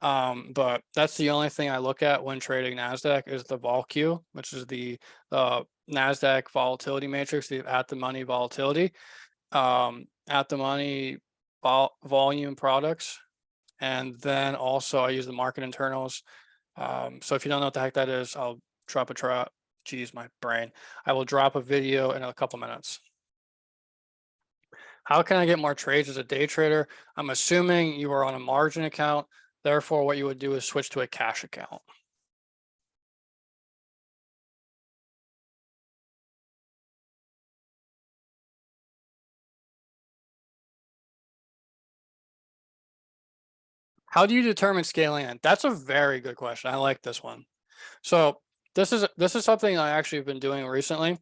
But that's the only thing I look at when trading NASDAQ is the VolQ, which is the NASDAQ volatility matrix, the at the money volatility, at the money volume products. And then also I use the market internals. So if you don't know what the heck that is, I'll drop my brain. I will drop a video in a couple minutes. How can I get more trades as a day trader? I'm assuming you are on a margin account. Therefore, what you would do is switch to a cash account. How do you determine scaling in? That's a very good question. I like this one. So this is something I actually have been doing recently.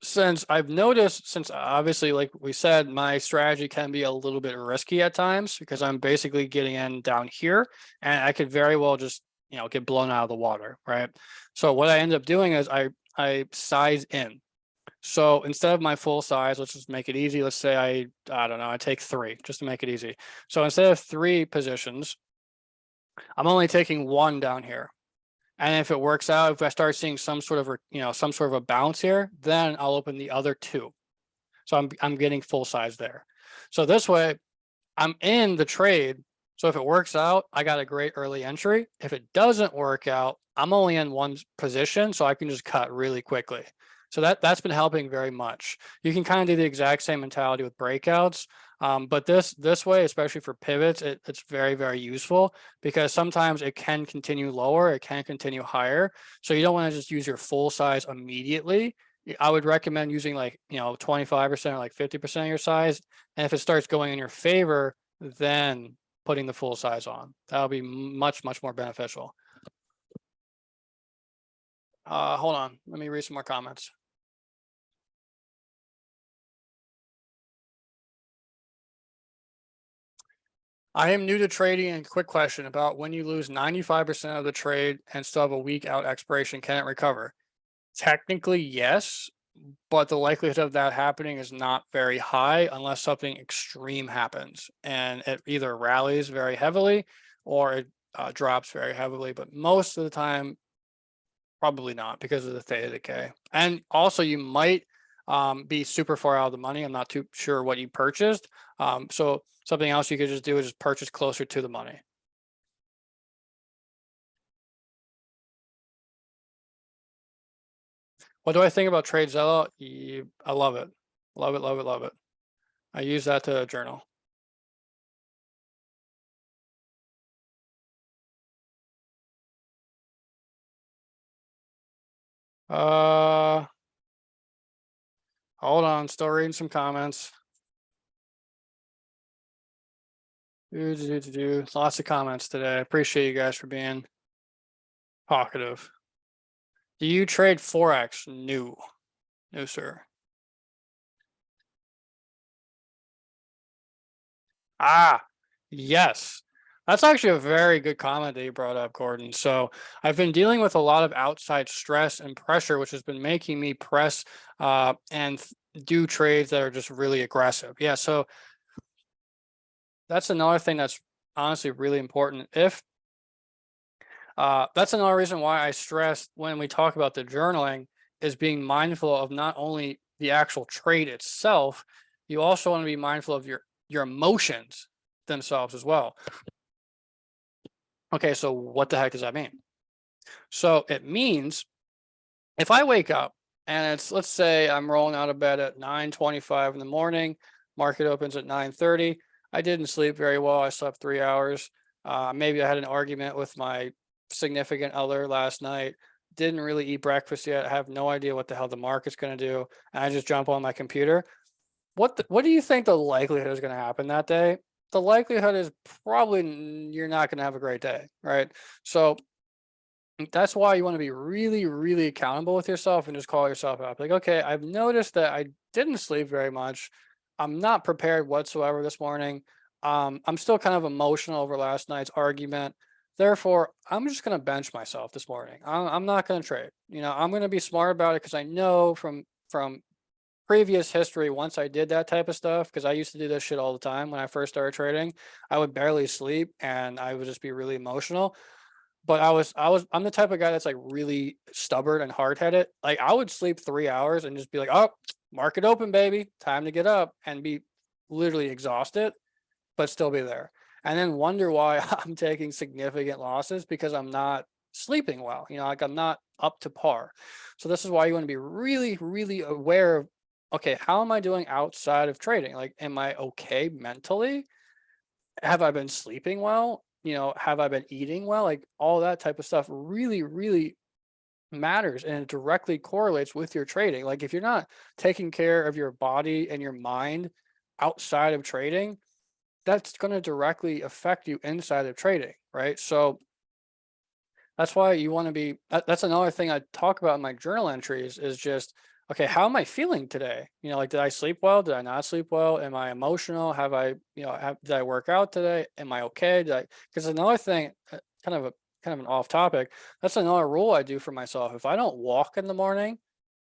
Since obviously, like we said, my strategy can be a little bit risky at times because I'm basically getting in down here, and I could very well just get blown out of the water, right? So what I end up doing is I size in. So instead of my full size, let's just make it easy. Let's say I don't know, I take 3 just to make it easy. So instead of 3 positions, I'm only taking 1 down here. And if it works out, if I start seeing some sort of a bounce here, then I'll open the other 2. So I'm getting full size there. So this way I'm in the trade. So if it works out, I got a great early entry. If it doesn't work out, I'm only in 1 position, so I can just cut really quickly. So that's been helping very much. You can kind of do the exact same mentality with breakouts. But this way, especially for pivots, it's very, very useful because sometimes it can continue lower, it can continue higher. So you don't want to just use your full size immediately. I would recommend using 25% or 50% of your size. And if it starts going in your favor, then putting the full size on. That'll be much, much more beneficial. Hold on, let me read some more comments. I am new to trading, and quick question about when you lose 95% of the trade and still have a week out expiration, can it recover? Technically, yes, but the likelihood of that happening is not very high unless something extreme happens and it either rallies very heavily or it drops very heavily. But most of the time, Probably not because of the theta decay. And also you might be super far out of the money. I'm not too sure what you purchased. So something else you could just do is just purchase closer to the money. What do I think about TradeZilla? I love it. Love it, love it, love it. I use that to journal. Uh, Hold on, still reading some comments. Lots of comments today. I appreciate you guys for being talkative. Do you trade Forex? No. No, sir. Ah, yes. That's actually a very good comment that you brought up, Gordon. So I've been dealing with a lot of outside stress and pressure, which has been making me press and do trades that are just really aggressive. Yeah, so that's another thing that's honestly really important. If that's another reason why I stress when we talk about the journaling is being mindful of not only the actual trade itself, you also want to be mindful of your emotions themselves as well. Okay, so what the heck does that mean? So it means if I wake up and it's, let's say I'm rolling out of bed at 9:25 in the morning, market opens at 9:30. I didn't sleep very well. I slept 3 hours. Maybe I had an argument with my significant other last night. Didn't really eat breakfast yet. I have no idea what the hell the market's going to do. And I just jump on my computer. What do you think the likelihood is going to happen that day? The likelihood is probably you're not going to have a great day, right? So that's why you want to be really, really accountable with yourself and just call yourself out. Like, okay, I've noticed that I didn't sleep very much. I'm not prepared whatsoever this morning. I'm still kind of emotional over last night's argument. Therefore, I'm just going to bench myself this morning. I'm not going to trade. I'm going to be smart about it because I know from previous history, once I did that type of stuff, because I used to do this shit all the time when I first started trading, I would barely sleep and I would just be really emotional. But I'm the type of guy that's like really stubborn and hard headed. Like I would sleep 3 hours and just be like, oh, market open, baby, time to get up, and be literally exhausted, but still be there. And then wonder why I'm taking significant losses because I'm not sleeping well. Like I'm not up to par. So this is why you want to be really, really aware of, okay, how am I doing outside of trading? Like, am I okay mentally? Have I been sleeping well? Have I been eating well? Like all that type of stuff really, really matters and it directly correlates with your trading. Like if you're not taking care of your body and your mind outside of trading, that's going to directly affect you inside of trading, right? So that's why you want to be, that's another thing I talk about in my journal entries is just, okay, how am I feeling today? Like, did I sleep well? Did I not sleep well? Am I emotional? Did I work out today? Am I okay? Because another thing, kind of an off topic, that's another rule I do for myself. If I don't walk in the morning,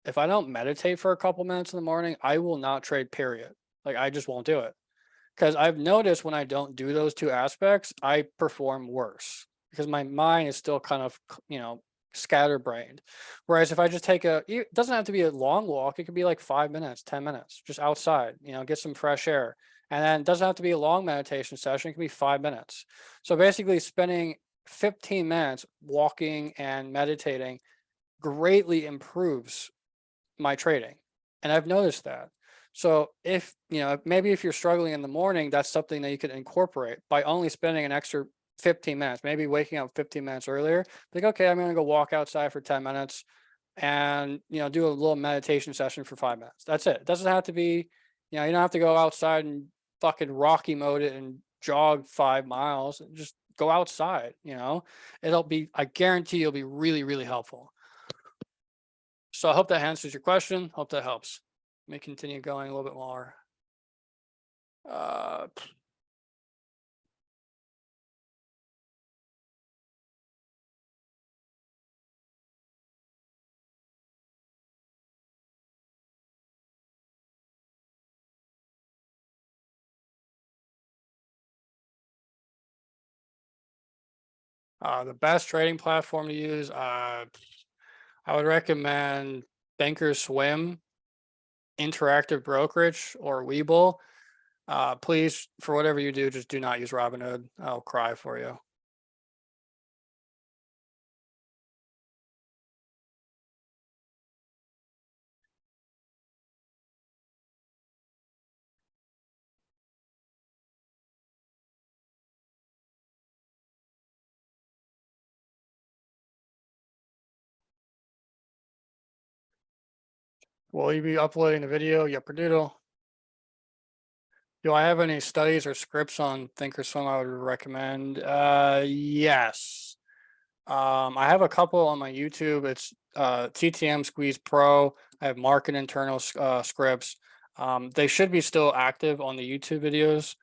if I don't meditate for a couple minutes in the morning, I will not trade, period. Like, I just won't do it. Because I've noticed when I don't do those two aspects, I perform worse because my mind is still kind of, scatterbrained. Whereas if I just it doesn't have to be a long walk. It could be like 5 minutes, 10 minutes, just outside, get some fresh air. And then it doesn't have to be a long meditation session. It can be 5 minutes. So basically spending 15 minutes walking and meditating greatly improves my trading. And I've noticed that. So if, maybe if you're struggling in the morning, that's something that you could incorporate by only spending an extra 15 minutes, maybe waking up 15 minutes earlier. Like, okay, I'm going to go walk outside for 10 minutes and, do a little meditation session for 5 minutes. That's it. It doesn't have to be, you don't have to go outside and fucking Rocky mode it and jog 5 miles. Just go outside, I guarantee it'll be really, really helpful. So I hope that answers your question. Hope that helps. Let me continue going a little bit more. Uh, the best trading platform to use. I would recommend Thinkorswim, Interactive Brokerage, or Webull. Please, for whatever you do, just do not use Robinhood. I'll cry for you. Will you be uploading the video? Yep, do I have any studies or scripts on Thinkorswim I would recommend? Yes. I have a couple on my YouTube. It's TTM Squeeze Pro. I have market internal scripts. They should be still active on the YouTube videos.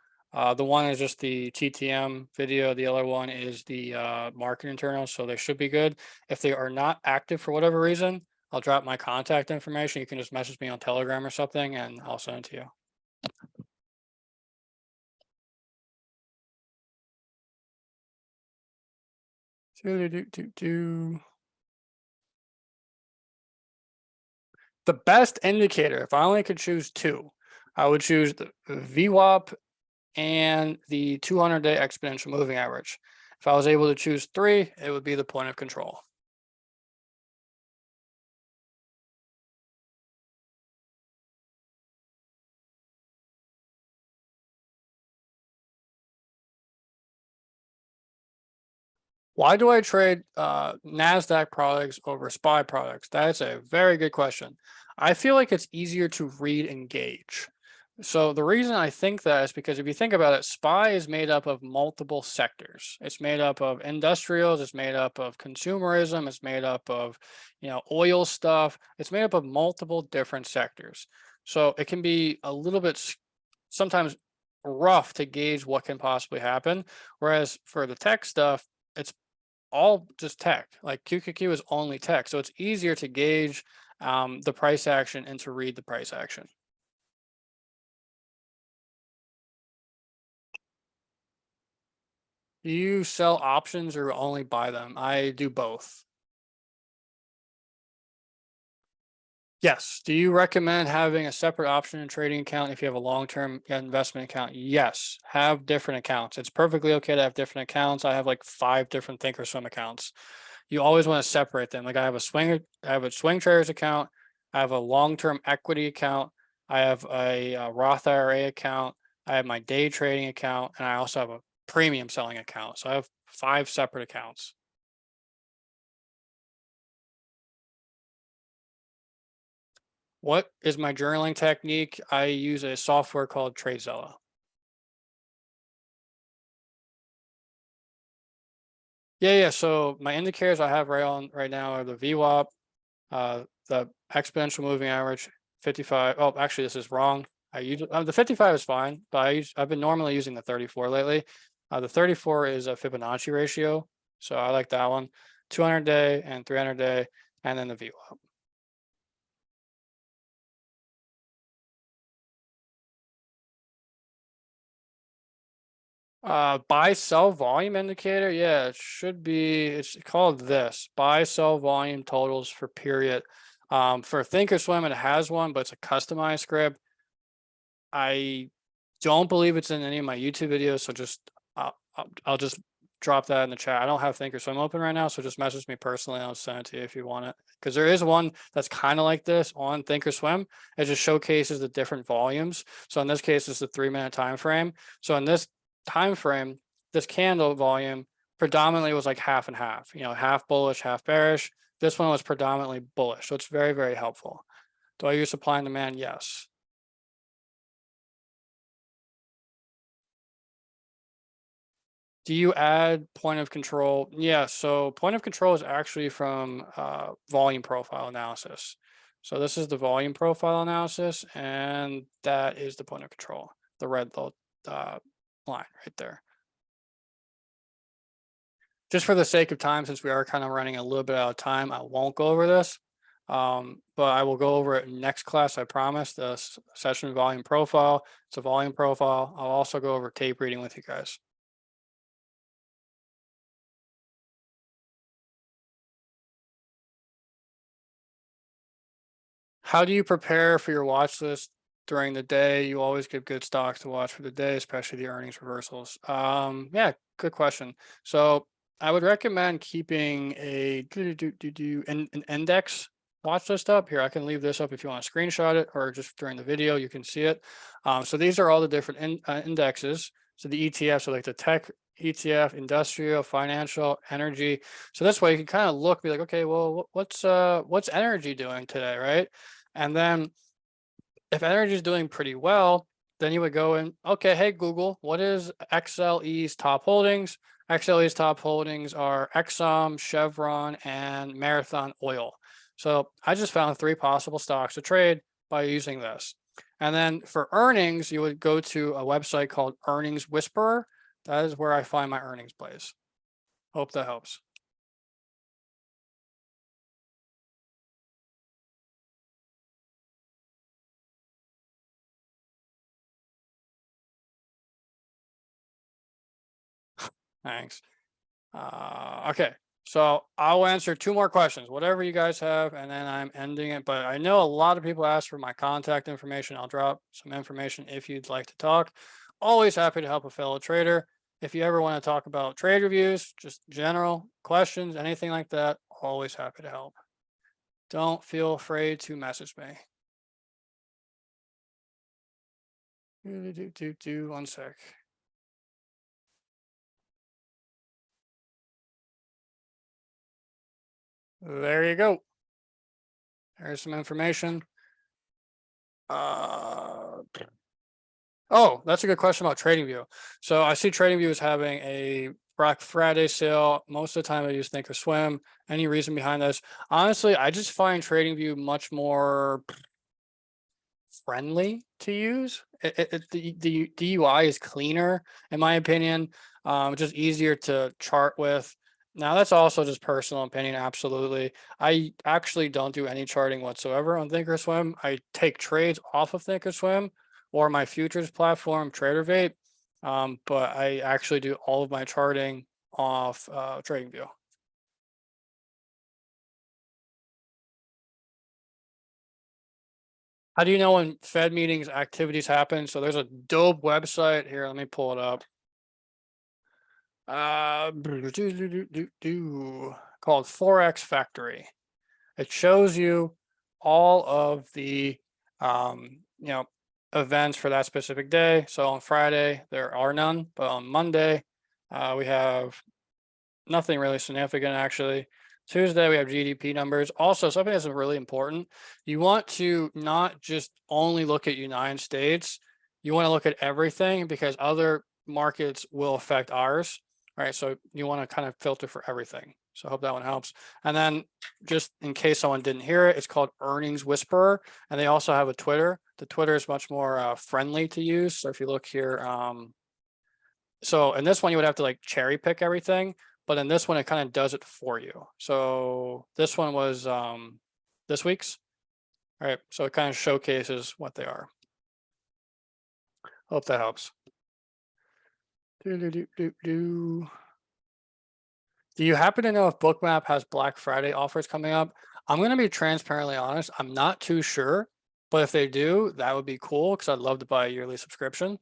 The one is just the TTM video. The other one is the market internal, so they should be good. If they are not active for whatever reason, I'll drop my contact information. You can just message me on Telegram or something, and I'll send it to you. The best indicator, if I only could choose two, I would choose the VWAP and the 200-day exponential moving average. If I was able to choose three, it would be the point of control. Why do I trade NASDAQ products over SPY products? That's a very good question. I feel like it's easier to read and gauge. So the reason I think that is because if you think about it, SPY is made up of multiple sectors. It's made up of industrials, it's made up of consumerism, it's made up of, oil stuff. It's made up of multiple different sectors. So it can be a little bit sometimes rough to gauge what can possibly happen. Whereas for the tech stuff, it's all just tech. Like QQQ is only tech. So it's easier to gauge the price action and to read the price action. Do you sell options or only buy them? I do both. Yes. Do you recommend having a separate option and trading account if you have a long-term investment account? Yes. Have different accounts. It's perfectly okay to have different accounts. I have like 5 different Thinkorswim accounts. You always want to separate them. Like I have a swing traders account. I have a long-term equity account. I have a Roth IRA account. I have my day trading account, and I also have a premium selling account. So I have 5 separate accounts. What is my journaling technique? I use a software called TradeZella. Yeah. So my indicators I have right now are the VWAP, the exponential moving average, 55. Oh, actually, this is wrong. I use the 55 is fine, but I've been normally using the 34 lately. The 34 is a Fibonacci ratio, so I like that one. 200-day and 300-day, and then the VWAP. Buy sell volume indicator. Yeah, it should be, it's called this buy sell volume totals for period. For Thinkorswim, it has one, but it's a customized script. I don't believe it's in any of my YouTube videos, so just I'll just drop that in the chat. I don't have Thinkorswim open right now, so just message me personally. I'll send it to you if you want it. Because there is one that's kind of like this on Thinkorswim. It just showcases the different volumes. So in this case, it's a 3-minute time frame. So in this time frame, this candle volume predominantly was like half and half. Half bullish, half bearish. This one was predominantly bullish, so it's very, very helpful. Do I use supply and demand? Yes. Do you add point of control? Yeah, so point of control is actually from volume profile analysis. So this is the volume profile analysis, and that is the point of control, the red little line right there. Just for the sake of time, since we are kind of running a little bit out of time, I won't go over this, but I will go over it next class, I promise. The session volume profile, it's a volume profile. I'll also go over tape reading with you guys. How do you prepare for your watch list during the day? You always give good stocks to watch for the day, especially the earnings reversals. Yeah, good question. So I would recommend keeping an index watch list up here. I can leave this up if you want to screenshot it, or just during the video you can see it. So these are all the different indexes. So the ETFs are like the tech ETF, industrial, financial, energy. So this way you can kind of look, be like, okay, well, what's energy doing today, right? And then if energy is doing pretty well, then you would go in, okay, hey, Google, what is XLE's top holdings? XLE's top holdings are Exxon, Chevron, and Marathon Oil. So I just found 3 possible stocks to trade by using this. And then for earnings, you would go to a website called Earnings Whisperer. That is where I find my earnings plays. Hope that helps. Thanks. Okay, so I'll answer 2 more questions, whatever you guys have, and then I'm ending it. But I know a lot of people ask for my contact information. I'll drop some information if you'd like to talk. Always happy to help a fellow trader. If you ever want to talk about trade reviews, just general questions, anything like that, always happy to help. Don't feel afraid to message me. 1 sec. There you go. There's some information. Oh, that's a good question about TradingView. So I see TradingView is having a Black Friday sale. Most of the time I use Thinkorswim. Any reason behind this? Honestly, I just find TradingView much more friendly to use. The UI is cleaner, in my opinion. Just easier to chart with. Now that's also just personal opinion. Absolutely, I actually don't do any charting whatsoever on Thinkorswim. I take trades off of Thinkorswim or my futures platform, TraderVate. But I actually do all of my charting off TradingView. How do you know when Fed meetings activities happen? So there's a dope website here. Let me pull it up. Called Forex Factory. It shows you all of the events for that specific day. So on Friday there are none, but on Monday we have nothing really significant actually. Tuesday we have GDP numbers. Also, something that's really important. You want to not just only look at United States. You want to look at everything because other markets will affect ours. Right. So you want to kind of filter for everything. So I hope that one helps. And then just in case someone didn't hear it, it's called Earnings Whisperer. And they also have a Twitter. The Twitter is much more friendly to use. So if you look here, so in this one, you would have to like cherry pick everything, but in this one, it kind of does it for you. So this one was this week's, right? So it kind of showcases what they are. Hope that helps. Do you happen to know if Bookmap has Black Friday offers coming up? I'm going to be transparently honest. I'm not too sure, but if they do, that would be cool because I'd love to buy a yearly subscription.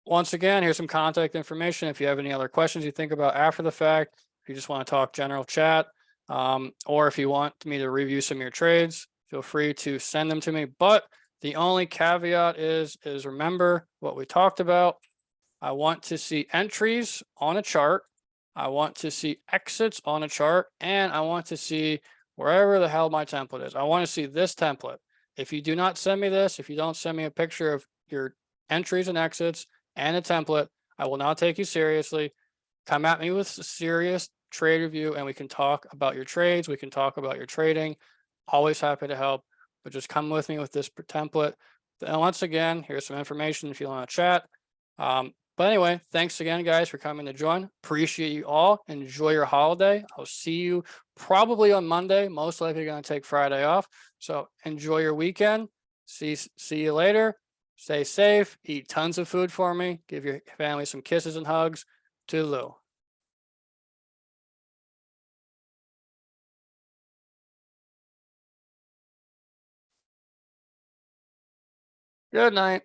Once again, here's some contact information. If you have any other questions you think about after the fact, if you just want to talk general chat, or if you want me to review some of your trades, feel free to send them to me. But the only caveat is remember what we talked about. I want to see entries on a chart. I want to see exits on a chart, and I want to see wherever the hell my template is. I want to see this template. If you do not send me this, if you don't send me a picture of your entries and exits and a template, I will not take you seriously. Come at me with a serious trade review and we can talk about your trades. We can talk about your trading. Always happy to help, but just come with me with this template. And once again, here's some information if you want to chat. But anyway, thanks again, guys, for coming to join. Appreciate you all. Enjoy your holiday. I'll see you probably on Monday. Most likely going to take Friday off. So enjoy your weekend. See you later. Stay safe. Eat tons of food for me. Give your family some kisses and hugs. Toodaloo. Good night.